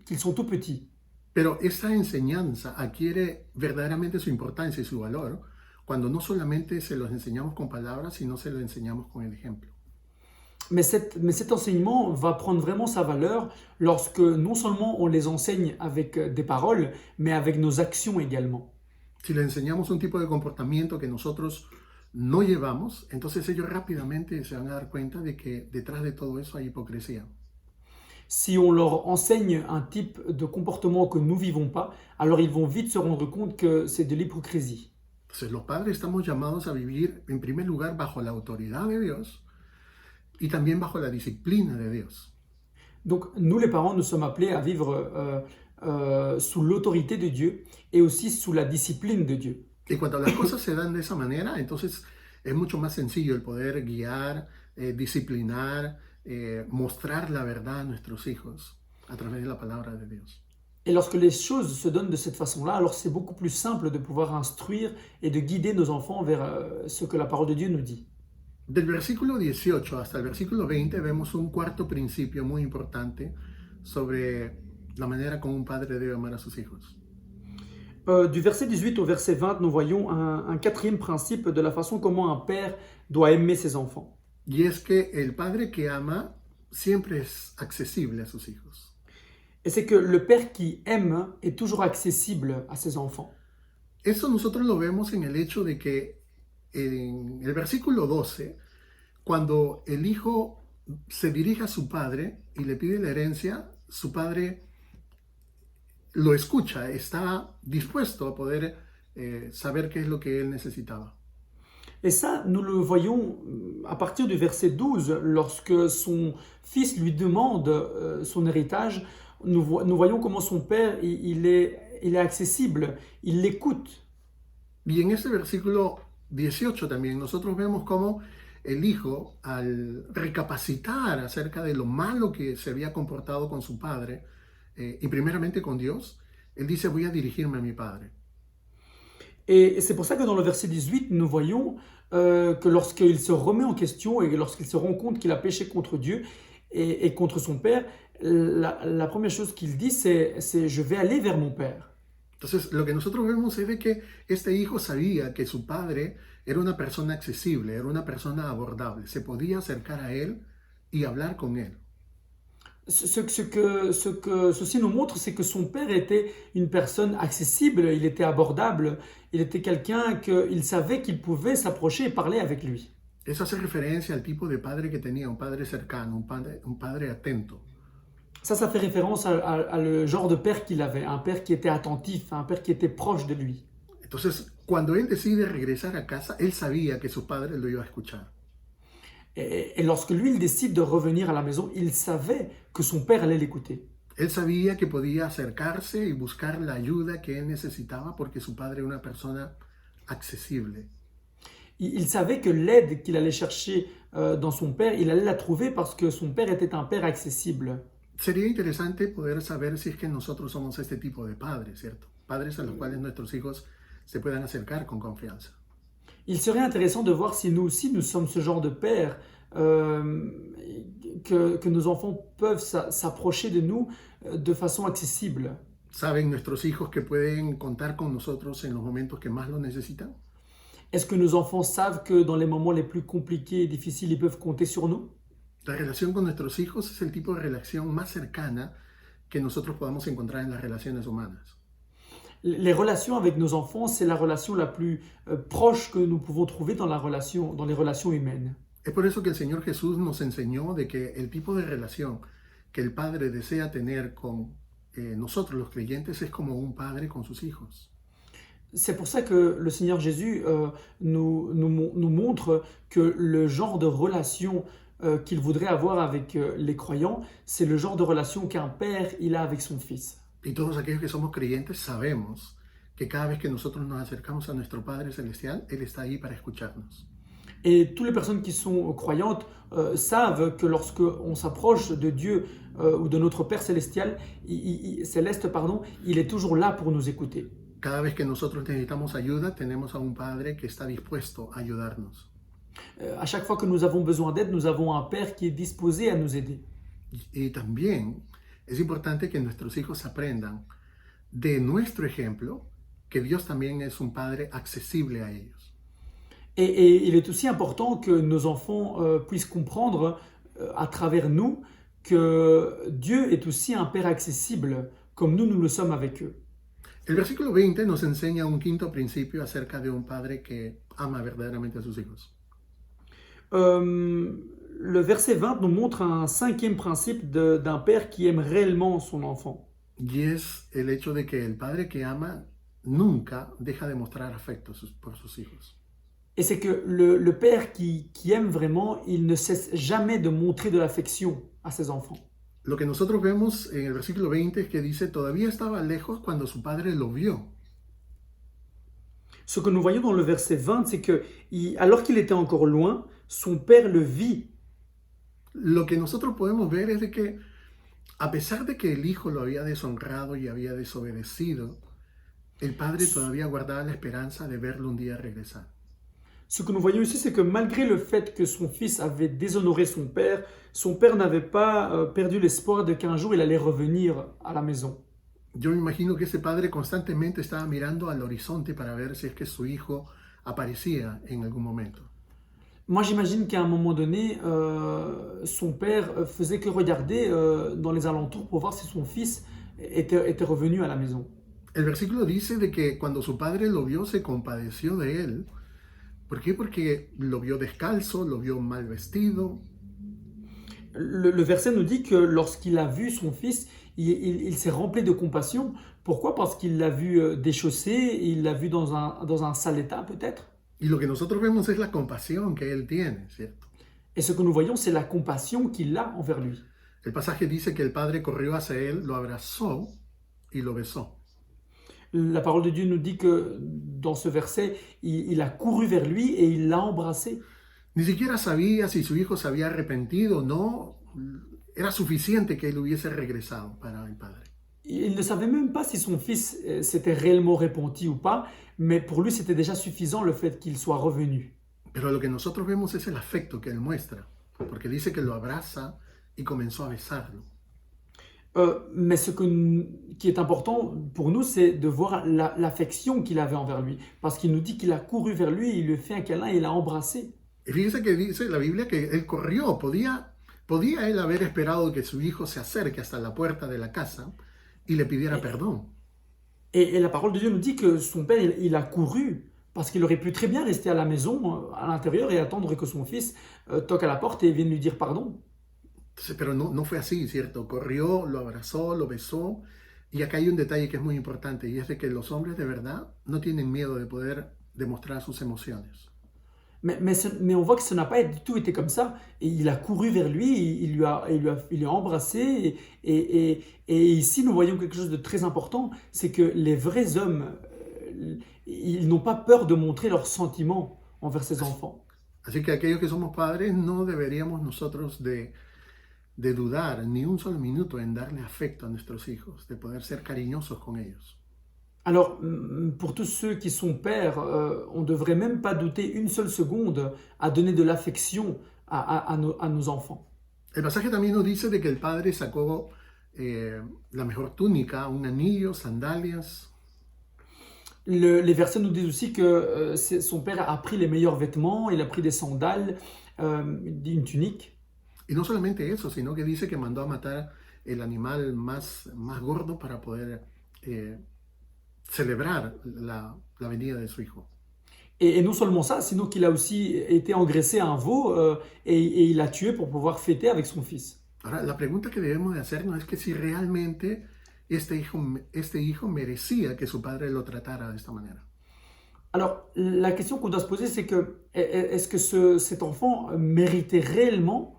qu'ils sont tout petits. Pero esa enseñanza adquiere verdaderamente su importancia y su valor cuando no solamente se los enseñamos con palabras, sino se los enseñamos con el ejemplo. Mais cet enseignement va prendre vraiment sa valeur lorsque non seulement on les enseigne avec des paroles, mais avec nos actions également. Si les enseñamos un tipo de comportamiento que nosotros no llevamos, entonces ellos rápidamente se van a dar cuenta de que detrás de todo eso hay hipocresía. Si on leur enseigne un type de comportement que nous vivons pas, alors ils vont vite se rendre compte que c'est de l'hypocrisie. Entonces los padres estamos llamados a vivir en primer lugar bajo la autoridad de Dios y también bajo la disciplina de Dios. Donc nous les parents, nous sommes appelés à vivre sous l'autorité de Dieu et aussi sous la discipline de Dieu. Y cuando las cosas se dan de esa manera, entonces es mucho más sencillo el poder guiar, disciplinar, mostrar la verdad a nuestros hijos a través de la palabra de Dios. Et lorsque les choses se donnent de cette façon-là, alors c'est beaucoup plus simple de pouvoir instruire et de guider nos enfants vers ce que la parole de Dieu nous dit. Del versículo 18 hasta el versículo 20 vemos un cuarto principio muy importante sobre la manera como un padre debe amar a sus hijos. Du verset 18 au verset 20, nous voyons un quatrième principe de la façon comment un père doit aimer ses enfants. Y es que el padre que ama siempre es accesible a sus hijos. Et c'est que le père qui aime est toujours accessible à ses enfants. Eso nosotros lo vemos en el hecho de que en el versículo 12, cuando el hijo se dirige a su padre y le pide la herencia, su padre lo escucha, está dispuesto a poder saber qué es lo que él necesitaba. Et ça, nous le voyons à partir du verset 12, lorsque son fils lui demande son héritage, nous voyons comment son père, il est accessible, il l'écoute. Y en este versículo 18 también nosotros vemos cómo el hijo, al recapacitar acerca de lo malo que se había comportado con su padre, y primeramente con Dios, él dice, voy a dirigirme a mi padre. Et c'est pour ça que dans le verset 18, nous voyons que lorsqu'il se remet en question et lorsqu'il se rend compte qu'il a péché contre Dieu et contre son Père, la première chose qu'il dit, c'est je vais aller vers mon Père. Entonces, lo que nosotros vemos es de que este hijo sabía que su padre era una persona accesible, era una persona abordable, se podía acercar a él y hablar con él. Ceci nous montre, c'est que son père était une personne accessible, il était abordable, il était quelqu'un qu'il savait qu'il pouvait s'approcher et parler avec lui. Eso hace referencia al tipo de padre que tenía, un padre cercano, un padre atento. Ça fait référence à le genre de père qu'il avait, un père qui était attentif, un père qui était proche de lui. Entonces, cuando él decide regresar a casa, él sabía que su padre lo iba a escuchar. Et lorsque lui, il décide de revenir à la maison, il savait que son père allait l'écouter. Él sabía que podía acercarse y buscar la ayuda que él necesitaba porque su padre era una persona accesible. Il savait que l'aide qu'il allait chercher dans son père, il allait la trouver parce que son père était un père accessible. Sería interesante poder saber si es que nosotros somos este tipo de padres, ¿cierto? Padres a los cuales nuestros hijos se puedan acercar con confianza. Il serait intéressant de voir si nous aussi, nous sommes ce genre de père, que nos enfants peuvent s'approcher de nous de façon accessible. ¿Saben nuestros hijos que pueden contar con nosotros en los momentos que más lo necesitan? Est-ce que nos enfants savent que dans les moments les plus compliqués et difficiles, ils peuvent compter sur nous? La relación con nuestros hijos es el tipo de relación más cercana que nosotros podamos encontrar en las relaciones humanas. Les relations avec nos enfants, c'est la relation la plus proche que nous pouvons trouver dans les relations humaines. Es por eso que el Señor Jesús nos enseñó de que el tipo de relación que el Padre desea tener con nosotros los creyentes es como un padre con sus hijos. C'est pour ça que le Seigneur Jésus nous montre que le genre de relation qu'il voudrait avoir avec les croyants, c'est le genre de relation qu'un père il a avec son fils. Y todos aquellos que somos creyentes sabemos que cada vez que nosotros nos acercamos a nuestro Padre Celestial, Él está ahí para escucharnos. Et toutes les personnes qui sont croyantes savent que lorsque on s'approche de Dieu ou de notre Père céleste, il est toujours là pour nous écouter. Cada vez que nosotros necesitamos ayuda, tenemos a un Padre que está dispuesto a ayudarnos. À chaque fois que nous avons besoin d'aide, nous avons un Père qui est disposé à nous aider. Y también es importante que nuestros hijos aprendan de nuestro ejemplo que Dios también es un Padre accesible a ellos. Et il est aussi important que nos enfants puissent comprendre à travers nous que Dieu est aussi un Père accessible, comme nous le sommes avec eux. El versículo 20 nos enseña un quinto principio acerca de un padre que ama verdaderamente a sus hijos. Le verset 20 nous montre un cinquième principe d'un père qui aime réellement son enfant. Y es el hecho de que el padre que ama nunca deja de mostrar afecto por sus hijos. Et c'est que le père qui aime vraiment, il ne cesse jamais de montrer de l'affection à ses enfants. Lo que nosotros vemos en el versículo 20 es que dice, todavía estaba lejos cuando su padre lo vio. Ce que nous voyons dans le verset 20, c'est que alors qu'il était encore loin, son père le vit. Lo que nosotros podemos ver es de que a pesar de que el hijo lo había deshonrado y había desobedecido, el padre todavía guardaba la esperanza de verlo un día regresar. Ce que nous voyons ici, c'est que malgré le fait que son fils avait déshonoré son père n'avait pas perdu l'espoir de qu'un jour il allait revenir à la maison. Yo me imagino que ese padre constantemente estaba mirando al horizonte para ver si es que su hijo aparecía en algún momento. Moi, j'imagine qu'à un moment donné, son père faisait que regarder dans les alentours pour voir si son fils était revenu à la maison. El versículo dice de que cuando su padre lo vio, se compadeció de él. ¿Por qué? Porque lo vio descalzo, lo vio mal vestido. Le verset nous dit que lorsqu'il a vu son fils, il s'est rempli de compassion. Pourquoi? Parce qu'il l'a vu déchaussé, il l'a vu dans un sale état peut-être. Y lo que nosotros vemos es la compasión que él tiene, ¿cierto? Et ce que nous voyons, c'est la compassion qu'il a envers lui. El pasaje dice que el padre corrió hacia él, lo abrazó y lo besó. La parole de Dieu nous dit que dans ce verset, il a couru vers lui et il l'a embrassé. Ni siquiera sabía si su hijo se había arrepentido o no. Era suficiente que él hubiese regresado para el padre. Il ne savait même pas si son fils s'était réellement repenti ou pas, mais pour lui, c'était déjà suffisant le fait qu'il soit revenu. Pero lo que nosotros vemos es el afecto que él muestra, porque dice que lo abraza y comenzó a besarlo. Mais qui est important pour nous, c'est de voir l'affection qu'il avait envers lui. Parce qu'il nous dit qu'il a couru vers lui, il lui a fait un câlin et il l'a embrassé. Y fíjese que dice la Biblia que él corrió, podía él haber esperado que su hijo se acerque hasta la puerta de la casa y le pidiera perdón. Et la parole de Dieu nous dit que son père, il a couru. Parce qu'il aurait pu très bien rester à la maison, à l'intérieur, et attendre que son fils toque à la porte et vienne lui dire pardon. Entonces, pero no fue así, ¿cierto? Corrió, lo abrazó, lo besó. Y acá hay un detalle que es muy importante, y es de que los hombres de verdad no tienen miedo de poder demostrar sus emociones. Mais on voit que ça n'a pas du tout été comme ça. Et il a couru vers lui, il lui a embrassé. Et ici, nous voyons quelque chose de très important, c'est que les vrais hommes, ils n'ont pas peur de montrer leurs sentiments envers ses enfants. Así que aquellos que somos padres no deberíamos nosotros de dudar ni un solo minuto en darle afecto a nuestros hijos, de poder ser cariñosos con ellos. Alors, pour tous ceux qui sont pères, on ne devrait même pas douter une seule seconde à donner de l'affection à nos enfants. El pasaje también nos dice de que el padre sacó la mejor túnica, un anillo, sandalias. Les versets nous disent aussi que son père a pris les meilleurs vêtements, il a pris des sandales, une tunique. Y no solamente eso, sino que dice que mandó a matar el animal más gordo para poder celebrar la venida de su hijo. Et non seulement ça, sinon qu'il a aussi été engraissé un veau et il l'a tué pour pouvoir fêter avec son fils. Ahora, la pregunta que debemos de hacernos es que si realmente este hijo merecía que su padre lo tratara de esta manera. Alors, la question qu'on doit se poser, c'est que est-ce que cet enfant méritait réellement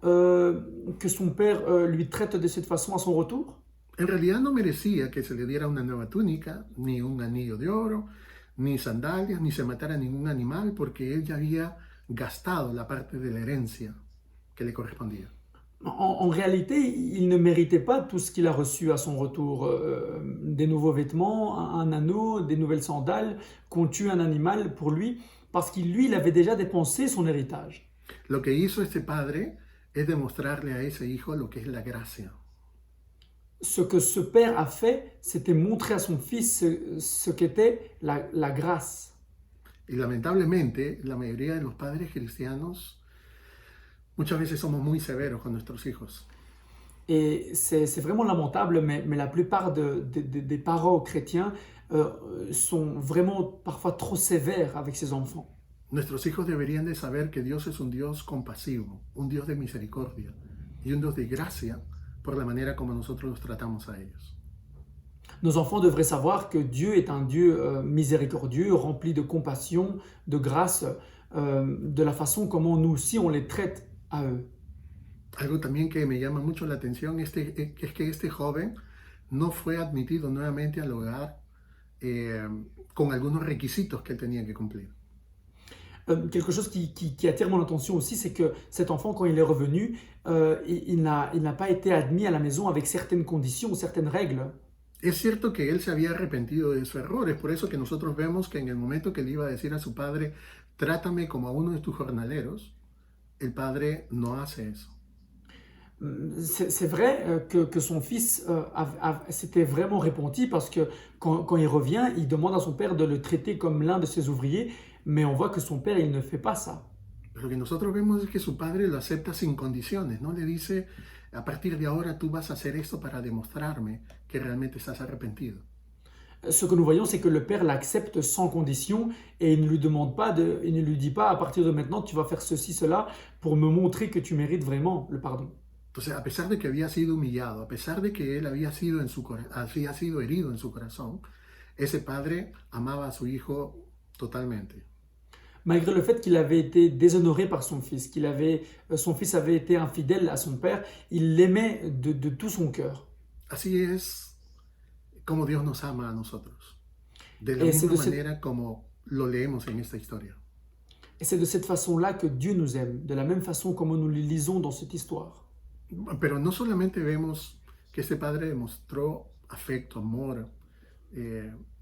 que son père lui traite de cette façon à son retour? En realidad no merecía que se le diera una nueva túnica, ni un anillo de oro, ni sandalias, ni se matara ningún animal, porque él ya había gastado la parte de la herencia que le correspondía. En réalité, il ne méritait pas tout ce qu'il a reçu à son retour. Des nouveaux vêtements, un anneau, des nouvelles sandales, qu'on tue un animal pour lui, parce qu'il, lui, il avait déjà dépensé son héritage. Lo que hizo este padre es demostrarle a ese hijo lo que es la gracia. Ce que ce père a fait, c'était montrer à son fils ce qu'était la grâce. Y lamentablemente, la mayoría de los padres cristianos muchas veces somos muy severos con nuestros hijos. Et c'est vraiment lamentable, mais la plupart des parents chrétiens sont vraiment parfois trop sévères avec ses enfants. Nuestros hijos deberían de saber que Dios es un Dios compasivo, un Dios de misericordia y un Dios de gracia por la manera como nosotros los tratamos a ellos. Nos enfants devraient savoir que Dieu est un Dieu miséricordieux, rempli de compassion, de grâce, de la façon comment nous aussi on les traite à eux. Algo también que me llama mucho la atención es que este joven no fue admitido nuevamente al hogar con algunos requisitos que él tenía que cumplir. Quelque chose qui attire mon attention aussi, c'est que cet enfant, quand il est revenu, il n'a pas été admis à la maison avec certaines conditions, certaines règles. Es cierto que él se había arrepentido de sus errores, por eso que nosotros vemos que en el momento que le iba a decir a su padre, trátame como a uno de tus jornaleros, el padre no hace eso. C'est vrai que son fils s'était vraiment repenti parce que quand il revient, il demande à son père de le traiter comme l'un de ses ouvriers, mais on voit que son père, il ne fait pas ça. Lo que nosotros vemos es que su padre lo acepta sin condiciones, ¿no? Le dice, a partir de ahora tú vas a hacer esto para demostrarme que realmente estás arrepentido. Ce que nous voyons, c'est que le père l'accepte sans condition et il ne lui demande pas, il ne lui dit pas à partir de maintenant tu vas faire ceci, cela pour me montrer que tu mérites vraiment le pardon. Entonces, a pesar de que había sido humillado, a pesar de que él había sido herido en su corazón, ese padre amaba a su hijo totalmente. Malgré le fait qu'il avait été déshonoré par son fils, son fils avait été infidèle à son père, il l'aimait de tout son cœur. Así es como Dios nos ama a nosotros, de la misma manera como lo leemos en esta historia. Et c'est de cette façon-là que Dieu nous aime, de la même façon comme nous le lisons dans cette histoire. Pero no solamente vemos que este padre demostró afecto, amor,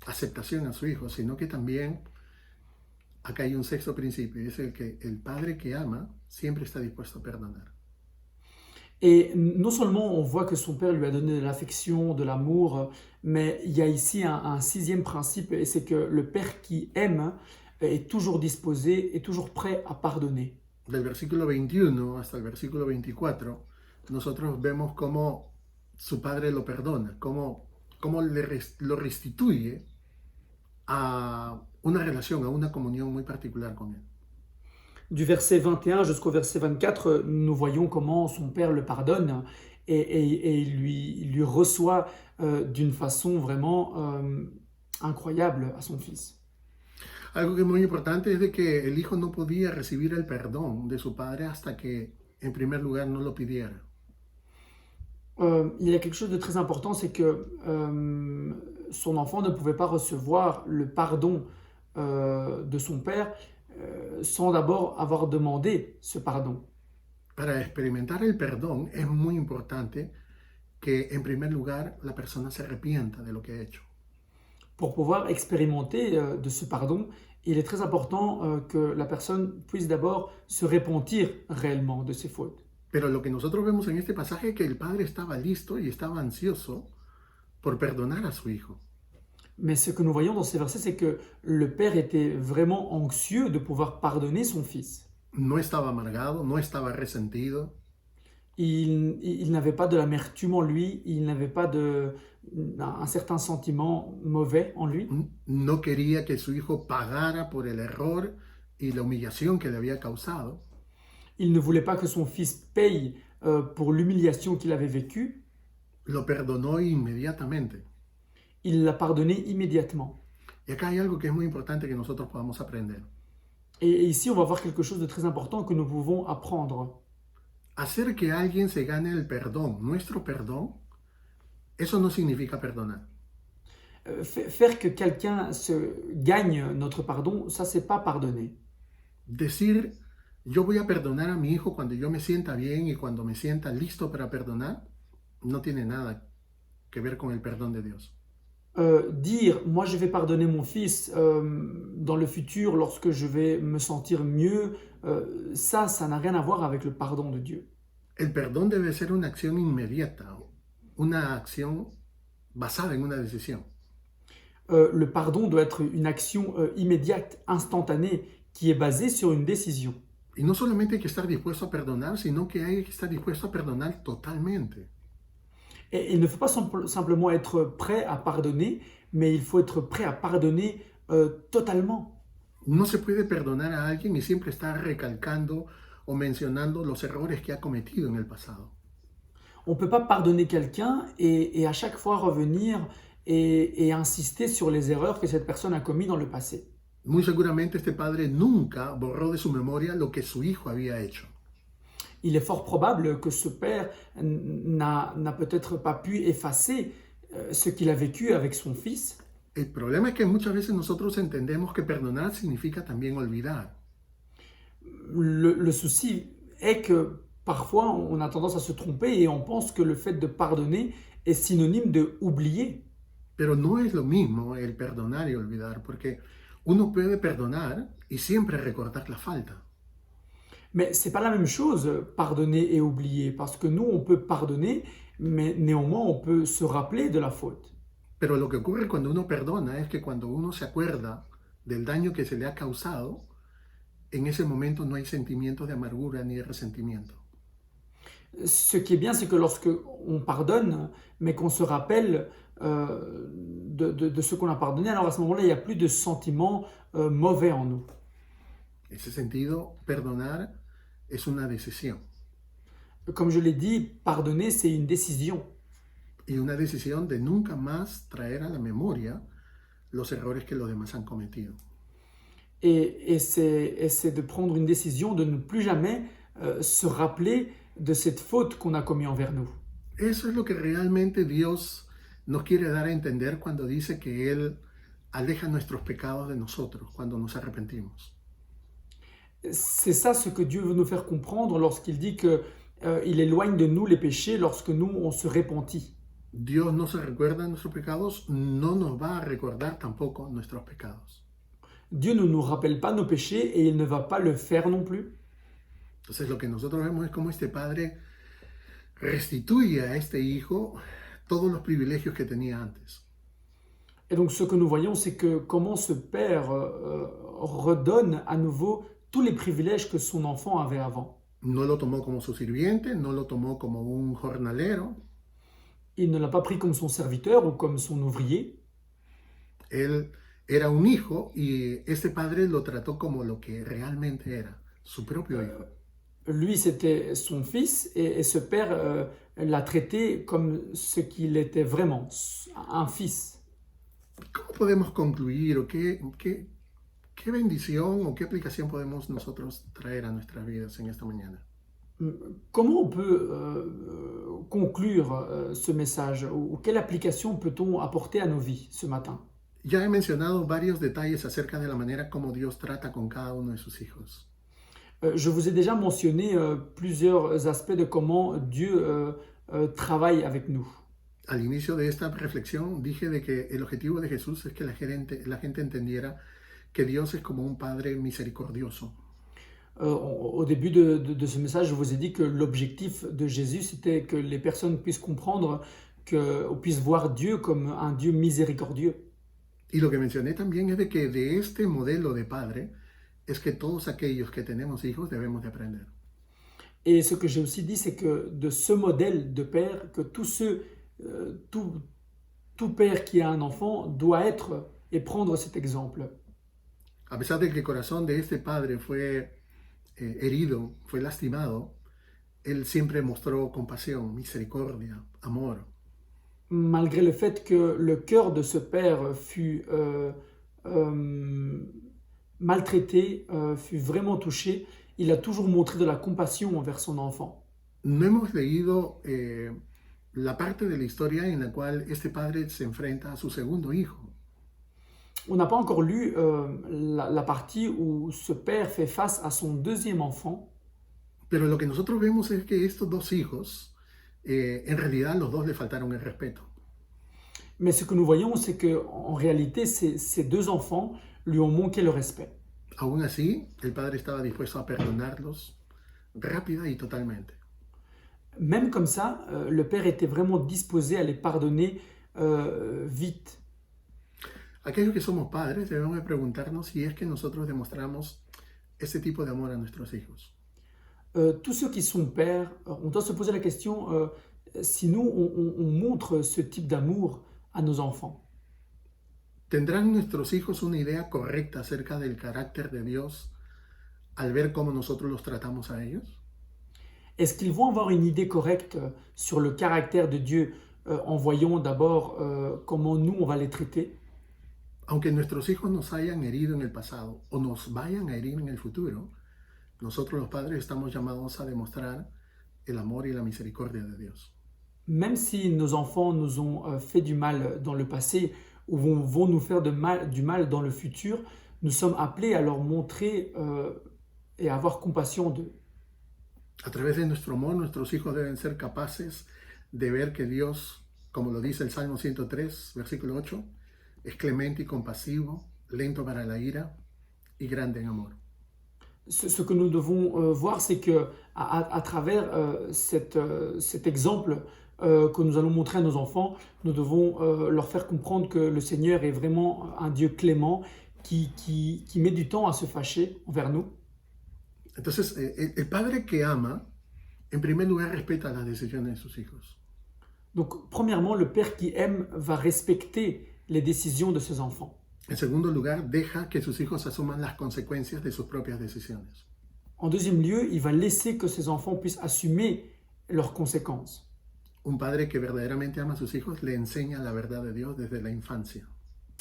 aceptación a su hijo, sino que también acá hay un sexto principio, y es el que el padre que ama siempre está dispuesto a perdonar. Et non seulement on voit que son père lui a donné de l'affection, de l'amour, mais il y a ici un sixième principe, et c'est que le père qui aime est toujours disposé, est toujours prêt à pardonner. Del versículo 21 hasta el versículo 24, nosotros vemos cómo su padre lo perdona, cómo lo restituye a una relación, a una comunión muy particular con él. Du verset 21 jusqu'au verset 24, nous voyons comment son père le pardonne et il lui reçoit d'une façon vraiment incroyable à son fils. Algo que es muy importante es de que el hijo no podía recibir el perdón de su padre hasta que, en primer lugar, no lo pidiera. Il y a quelque chose de très important, c'est que son enfant ne pouvait pas recevoir le pardon de son père sans d'abord avoir demandé ce pardon. Para experimentar el perdón es muy importante que, en primer lugar, la persona se arrepienta de lo que ha hecho. Pour pouvoir expérimenter de ce pardon, il est très important que la personne puisse d'abord se repentir réellement de ses fautes. Pero lo que nosotros vemos en este pasaje es que el padre estaba listo y estaba ansioso por perdonar a su hijo. Mais ce que nous voyons dans ces versets, c'est que le père était vraiment anxieux de pouvoir pardonner son fils. No estaba amargado, no estaba resentido, Il n'avait pas de l'amertume en lui, il n'avait pas un certain sentiment mauvais en lui. no quería que su hijo pagara por el error y la humillación que le había causado. Il ne voulait pas que son fils paye pour l'humiliation qu'il avait vécue. Lo perdonó inmediatamente. Il l'a pardonné immédiatement. Y acá hay algo que es muy importante que nosotros podamos aprender. Et ici, on va voir quelque chose de très important que nous pouvons apprendre. Hacer que alguien se gane el perdón, nuestro perdón, eso no significa perdonar. Faire que quelqu'un se gagne notre pardon, ça, c'est pas pardonner. Decir, yo voy a perdonar a mi hijo cuando yo me sienta bien y cuando me sienta listo para perdonar, no tiene nada que ver con el perdón de Dios. Dire, moi je vais pardonner mon fils dans le futur lorsque je vais me sentir mieux, ça n'a rien à voir avec le pardon de Dieu. El perdón debe ser una acción inmediata, una acción basada en una decisión. Le pardon doit être une action immédiate, instantanée, qui est basée sur une décision. Y no solamente hay que estar dispuesto a perdonar, sino que hay que estar dispuesto a perdonar totalmente. Et il ne faut pas simplement être prêt à pardonner, mais il faut être prêt à pardonner totalement. No se puede perdonar a alguien y siempre estar recalcando o mencionando los errores que ha cometido en el pasado. On ne peut pas pardonner quelqu'un et à chaque fois revenir et insister sur les erreurs que cette personne a commises dans le passé. Muy seguramente este padre nunca borró de su memoria lo que su hijo había hecho. Il est fort probable que ce père n'a peut-être pas pu effacer ce qu'il a vécu avec son fils. El problema es que muchas veces nosotros entendemos que perdonar significa también olvidar. Le souci est que parfois on a tendance à se tromper et on pense que le fait de pardonner est synonyme de oublier. Pero no es lo mismo el perdonar y olvidar, porque uno puede perdonar y siempre recordar la falta. Mais c'est pas la même chose, pardonner et oublier, parce que nous, on peut pardonner, mais néanmoins, on peut se rappeler de la faute. Pero lo que ocurre cuando uno perdona es que cuando uno se acuerda del daño que se le ha causado, en ese momento no hay sentimiento de amargura ni de resentimiento. Ce qui est bien, c'est que lorsque on pardonne, mais qu'on se rappelle de ce qu'on a pardonné, alors à ce moment-là, il n'y a plus de sentiments mauvais en nous. En ese sentido, perdonar es una decisión. Comme je l'ai dit, pardonner, c'est une décision. Y una decisión de nunca más traer a la memoria los errores que los demás han cometido. Et c'est de prendre une décision de ne plus jamais se rappeler de cette faute qu'on a commise envers nous. Eso es lo que realmente Dios nos quiere dar a entender cuando dice que Él aleja nuestros pecados de nosotros cuando nos arrepentimos. C'est ça ce que Dieu veut nous faire comprendre lorsqu'il dit qu'il éloigne de nous les péchés lorsque nous, on se repentit. Dios no se recuerda de nuestros pecados, no nos va a recordar tampoco nuestros pecados. Dieu ne nous rappelle pas nos péchés et il ne va pas le faire non plus. Entonces lo que nosotros vemos es cómo este padre restituye a este hijo todos los privilegios que tenía antes. Et donc ce que nous voyons, c'est que comment ce père redonne à nouveau tous les privilèges que son enfant avait avant. No lo tomó como su sirviente, no lo tomó como un jornalero. Il ne l'a pas pris comme son serviteur ou comme son ouvrier. Él era un hijo y este padre lo trató como lo que realmente era, su propio hijo. Lui, c'était son fils et ce père l'a traité comme ce qu'il était vraiment, un fils. ¿Cómo podemos concluir o qué bendición o qué aplicación podemos nosotros traer a nuestras vidas en esta mañana? Comment on peut conclure ce message ou quelle application peut-on apporter à nos vies ce matin? Ya he mencionado varios detalles acerca de la manera como Dios trata con cada uno de sus hijos. Je vous ai déjà mentionné plusieurs aspects de comment Dieu travaille avec nous. Al inicio de esta reflexión dije de que el objetivo de Jesús es que la gente entendiera que Dios es como un Padre misericordioso. Au début de ce message, je vous ai dit que l'objectif de Jésus, c'était que les personnes puissent comprendre, qu'on puisse voir Dieu comme un Dieu miséricordieux. Y lo que mencioné también es de que de este modelo de Padre es que todos aquellos que tenemos hijos debemos de aprender. Et ce que j'ai aussi dit, c'est que de ce modèle de père, que tout père qui a un enfant doit être et prendre cet exemple. A pesar de que el corazón de este padre fue herido, fue lastimado, él siempre mostró compasión, misericordia, amor. Malgré le fait que le cœur de ce père fut maltraité, fut vraiment touché, il a toujours montré de la compassion envers son enfant. No hemos leído la parte de la historia en la cual este padre se enfrenta a su segundo hijo. On n'a pas encore lu la partie où ce père fait face à son deuxième enfant. Pero lo que nosotros vemos es que estos dos hijos, en realidad los dos le faltaron el respeto. Mais ce que nous voyons, c'est qu'en réalité, ces deux enfants lui ont manqué le respect. Aún así, el padre estaba dispuesto a perdonarlos rápida y totalmente. Même comme ça, le père était vraiment disposé à les pardonner vite. Aquellos que somos padres debemos de preguntarnos si es que nosotros demostramos ese tipo de amor a nuestros hijos. Tous ceux qui sont pères, on doit se poser la question si nous, on montre ce type d'amour à nos enfants. ¿Tendrán nuestros hijos una idea correcta acerca del carácter de Dios al ver cómo nosotros los tratamos a ellos? Est-ce qu'ils vont avoir une idée correcte sur le caractère de Dieu en voyant d'abord comment nous, on va les traiter? Aunque nuestros hijos nos hayan herido en el pasado o nos vayan a herir en el futuro, nosotros los padres estamos llamados a demostrar el amor y la misericordia de Dios. Même si nos enfants nous ont fait du mal dans le passé ou vont nous faire du mal dans le futur, nous sommes appelés à leur montrer et à avoir compassion d'eux. A través de nuestro amor, nuestros hijos deben ser capaces de ver que Dios, como lo dice el Salmo 103, versículo 8, es clemente y compasivo, lento para la ira y grande en amor. Ce que nous devons voir, c'est que à travers cet exemple que nous allons montrer à nos enfants, nous devons leur faire comprendre que le Seigneur est vraiment un Dieu clément qui met du temps à se fâcher envers nous. Entonces, el padre que ama, en primer lugar, respeta las decisiones de sus hijos. Donc, premièrement, le père qui aime va respecter les décisions de ses enfants. En segundo lugar, deja que sus hijos asuman las consecuencias de sus propias decisiones. En deuxième lieu, il va laisser que ses enfants puissent assumer leurs conséquences. Un padre que verdaderamente ama a sus hijos le enseña la verdad de Dios desde la infancia.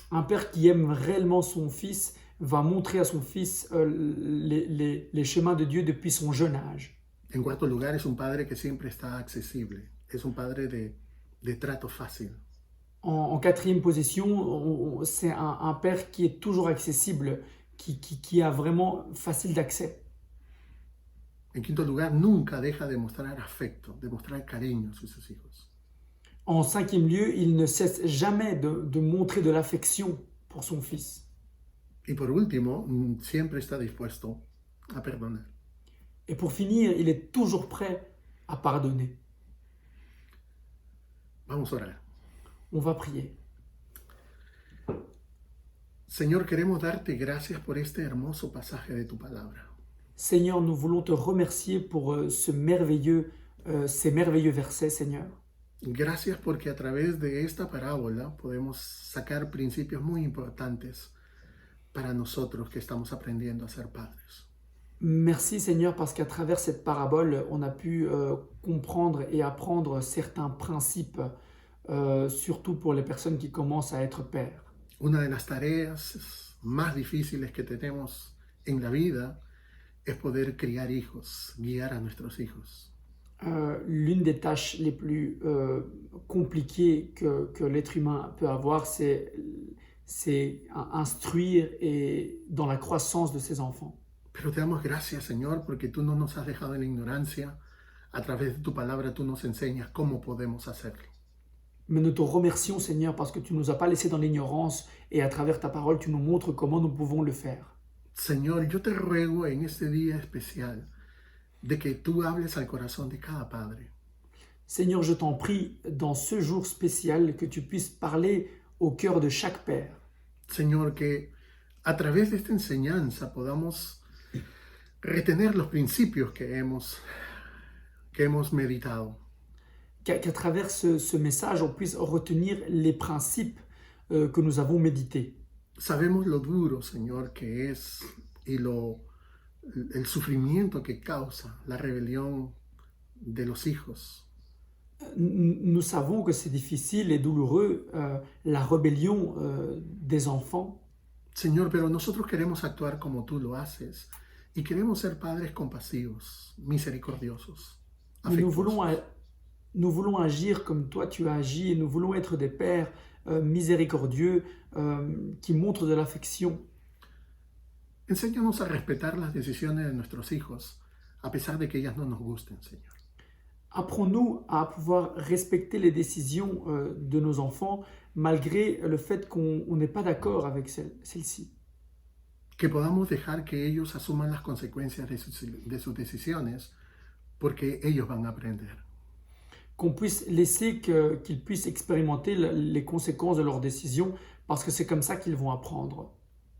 Un père qui aime réellement son fils va montrer à son fils les chemins de Dieu depuis son jeune âge. En cuarto lugar, es un padre que siempre está accesible. Es un padre de trato fácil. En quatrième position, c'est un père qui est toujours accessible, qui a vraiment facile d'accès. En quinto lugar, nunca deja de mostrar afecto, de mostrar cariño a sus hijos. En cinquième lieu, il ne cesse jamais de montrer de l'affection pour son fils. Y por último, siempre está dispuesto a perdonar. Et pour finir, il est toujours prêt à pardonner. Vamos a orar. On va prier. Señor, queremos darte gracias por este hermoso pasaje de tu palabra. Seigneur, nous voulons te remercier pour ces merveilleux versets, Seigneur. Gracias porque a través de esta parábola podemos sacar principios muy importantes para nosotros que estamos aprendiendo a ser padres. Merci, Seigneur, parce qu'à travers cette parabole, on a pu comprendre et apprendre certains principes, surtout pour les personnes qui commencent à être pères. Una de las tareas más difíciles que tenemos en la vida es poder criar hijos, guiar a nuestros hijos. L'une des tâches les plus compliquées que l'être humain peut avoir, c'est instruire et dans la croissance de ses enfants. Pero te damos gracias, Señor, porque tú no nos has dejado en la ignorancia. A través de tu palabra tú nos enseñas cómo podemos hacerlo. Mais nous te remercions, Seigneur, parce que tu ne nous as pas laissés dans l'ignorance et à travers ta parole, tu nous montres comment nous pouvons le faire. Señor, yo te ruego en este día especial de que tú hables al corazón de cada padre. Seigneur, je t'en prie, dans ce jour spécial, que tu puisses parler au cœur de chaque père. Señor, que a través de esta enseñanza podamos retener los principios que hemos meditado. Qu'à travers ce message, on puisse retenir les principes que nous avons médités. Sabemos lo duro, Señor, que es y el sufrimiento que causa la rebelión de los hijos. Nous savons que c'est difficile et douloureux, la rébellion des enfants. Señor, pero nosotros queremos actuar como tú lo haces y queremos ser padres compasivos, misericordiosos, Mais afectuosos. nous voulons agir comme toi tu as agi et nous voulons être des pères miséricordieux qui montrent de l'affection. Enséñanos a respetar las decisiones de nuestros hijos, a pesar de que ellas no nos gusten, Señor. Apprends-nous à pouvoir respecter les décisions de nos enfants malgré le fait qu'on n'est pas d'accord avec celles-ci. Que podamos dejar que ellos asuman las consecuencias de sus decisiones, porque ellos van a aprender. Qu'on puisse laisser qu'ils puissent expérimenter les conséquences de leurs décisions parce que c'est comme ça qu'ils vont apprendre.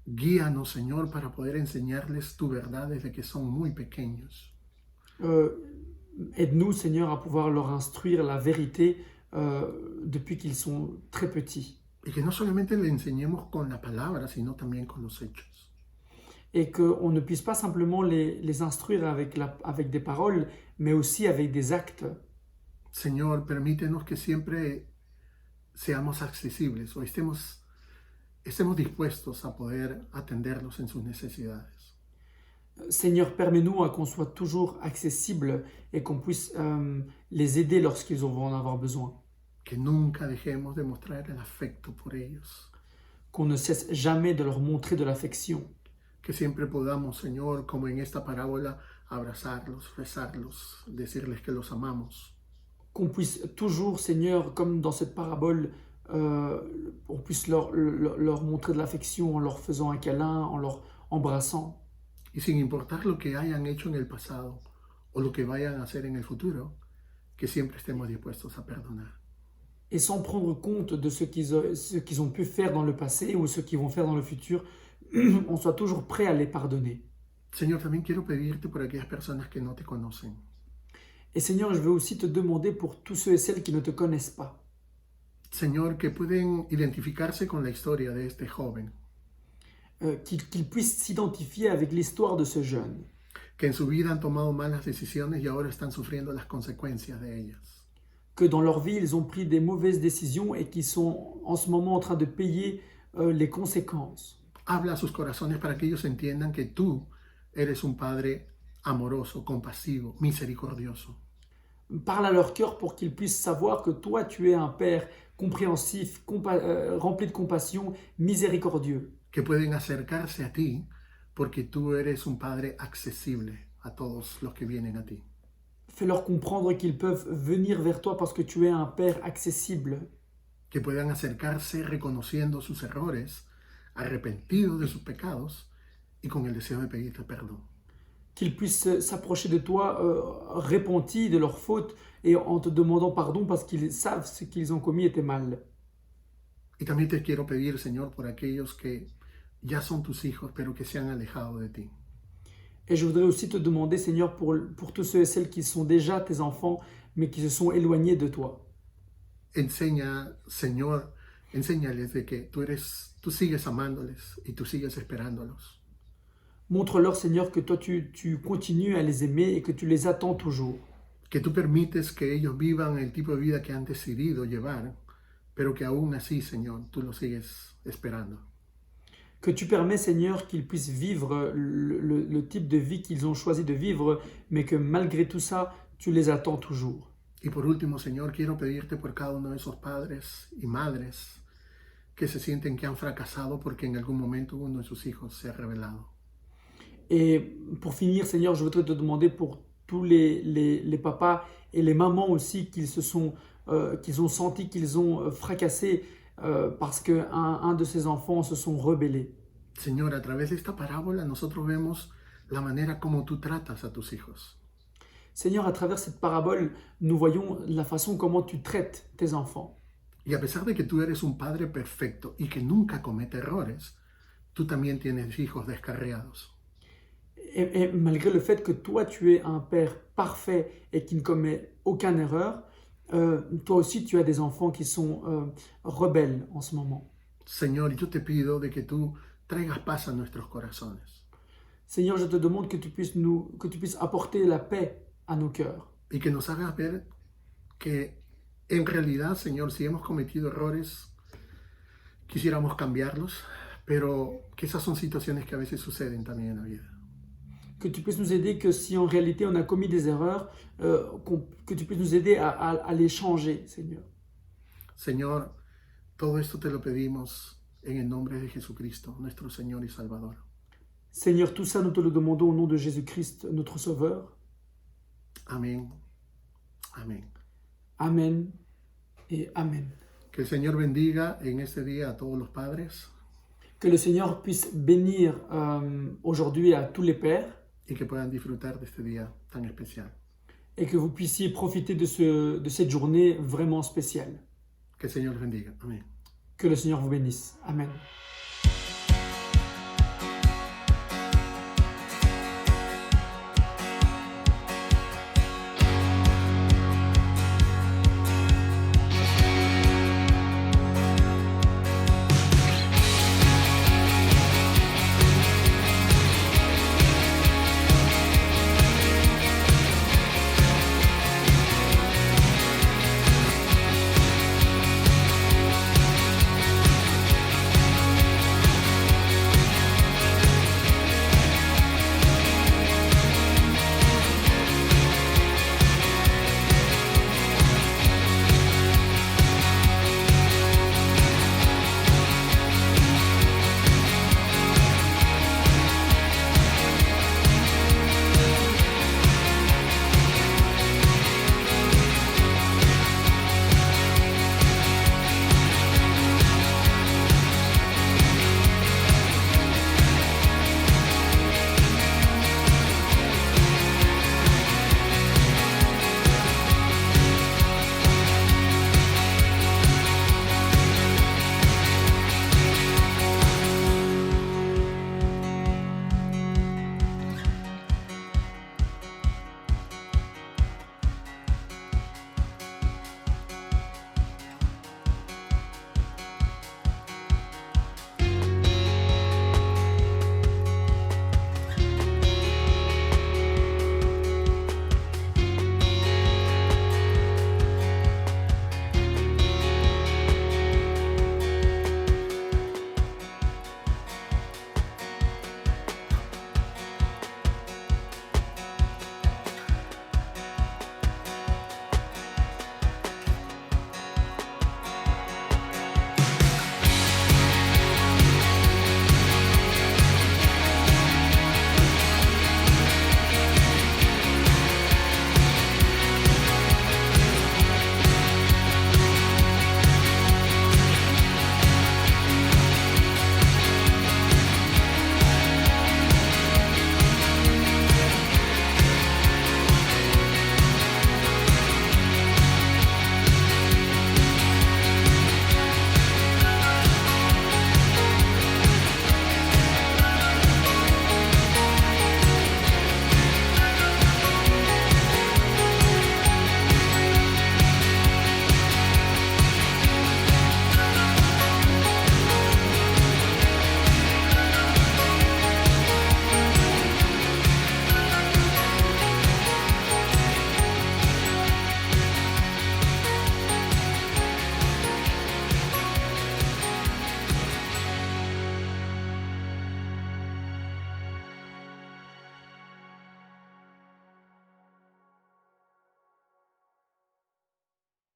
Guíanos, Señor, para poder enseñarles tu verdad desde que son muy pequeños. Aide-nous, Seigneur, à pouvoir leur instruire la vérité depuis qu'ils sont très petits. Y que no solamente le enseñemos con la palabra, sino también con los hechos. Et qu'on ne puisse pas simplement les instruire avec des paroles, mais aussi avec des actes. Señor, permítenos que siempre seamos accesibles o estemos dispuestos a poder atenderlos en sus necesidades. Seigneur, permets-nous qu'on soit toujours accessible et qu'on puisse les aider lorsqu'ils vont en avoir besoin. Que nunca dejemos de mostrar el afecto por ellos. Qu'on ne cesse jamais de leur montrer de l'affection. Que siempre podamos, Señor, como en esta parábola, abrazarlos, besarlos, decirles que los amamos. Qu'on puisse toujours, Seigneur, comme dans cette parabole, on puisse leur montrer de l'affection en leur faisant un câlin, en leur embrassant. Y sin importar lo que hayan hecho en el pasado o lo que vayan a hacer en el futuro, que siempre estemos dispuestos a perdonar. Et sans prendre compte de ce qu'ils ont pu faire dans le passé ou ce qu'ils vont faire dans le futur, on soit toujours prêt à les pardonner. Señor, también quiero pedirte por aquellas personas que no te conocen. Et Seigneur, je veux aussi te demander pour tous ceux et celles qui ne te connaissent pas. Señor, que pueden identificarse con la historia de este joven, Qu'ils puissent s'identifier avec l'histoire de ce jeune, que en su vida han tomado malas decisiones y ahora están sufriendo las consecuencias de ellas. que dans leur vie, ils ont pris des mauvaises décisions et qui sont en ce moment en train de payer les conséquences. Habla a sus corazones para que ellos entiendan que tú eres un Padre amoroso, compasivo, misericordioso. Parle à leur cœur pour qu'ils puissent savoir que toi, tu es un Père compréhensif, rempli de compassion, miséricordieux. Que pueden acercarse a ti porque tú eres un Padre accesible a todos los que vienen a ti. Fais-leur comprendre qu'ils peuvent venir vers toi parce que tu es un Père accessible. que puedan acercarse reconociendo sus errores, arrepentidos de sus pecados y con el deseo de pedirte perdón. Qu'ils puissent s'approcher de toi repentis de leurs fautes et en te demandant pardon parce qu'ils savent ce qu'ils ont commis était mal. Y también te quiero pedir, Señor, por aquellos que ya son tus hijos, pero que se han alejado de ti. Et je voudrais aussi te demander, Seigneur, pour tous ceux et celles qui sont déjà tes enfants, mais qui se sont éloignés de toi. Enseña, Señor, enséñales de que tú sigues amándoles y tú sigues esperándolos. Montre-leur, Seigneur, que toi, tu continues à les aimer et que tu les attends toujours. Que tú permites que ellos vivan el tipo de vida que han decidido llevar, pero que aún así, Señor, tú los sigues esperando. Que tu permets, Seigneur, qu'ils puissent vivre le type de vie qu'ils ont choisi de vivre, mais que malgré tout ça, tu les attends toujours. Y por último, Señor, quiero pedirte por cada uno de esos padres y madres que se sienten que han fracasado porque en algún momento uno de sus hijos se ha rebelado. Et pour finir, Seigneur, je voudrais te demander pour tous les papas et les mamans aussi qu'ils ont senti qu'ils ont fracassé parce qu'un de ces enfants se sont rebellés. Señor, a través de esta parábola nosotros vemos la manera como tú tratas a tus hijos. Seigneur, à travers cette parabole, nous voyons la façon comment tu traites tes enfants. Y a pesar de que tú eres un padre perfecto y que nunca comete errores, tú también tienes hijos descarriados. Et malgré le fait que toi, tu es un père parfait et qui ne commet aucune erreur, toi aussi, tu as des enfants qui sont rebelles en ce moment. Señor, yo te pido de que tú traigas paz a nuestros corazones Seigneur, je te demande que tu puisses apporter la paix à nos cœurs. y que nos hagas ver que en realidad, Señor, si hemos cometido errores, quisiéramos cambiarlos, pero que esas son situaciones que a veces suceden también en la vida. Que tu puisses nous aider, que si en réalité on a commis des erreurs, que tu puisses nous aider à les changer, Seigneur. Señor, todo esto te lo pedimos en el nombre de Jesucristo, nuestro Señor y Salvador. Seigneur, tout ça, nous te le demandons au nom de Jésus-Christ, notre Sauveur. Amén. Amén. Amen et Amen. Que el Señor bendiga en este día a todos los padres Que le Seigneur puisse bénir aujourd'hui à tous les pères y que puedan disfrutar de este día tan especial. et que vous puissiez profiter de cette journée vraiment spéciale. Que el Señor los bendiga. Amén. Que le Seigneur vous bénisse. Amen.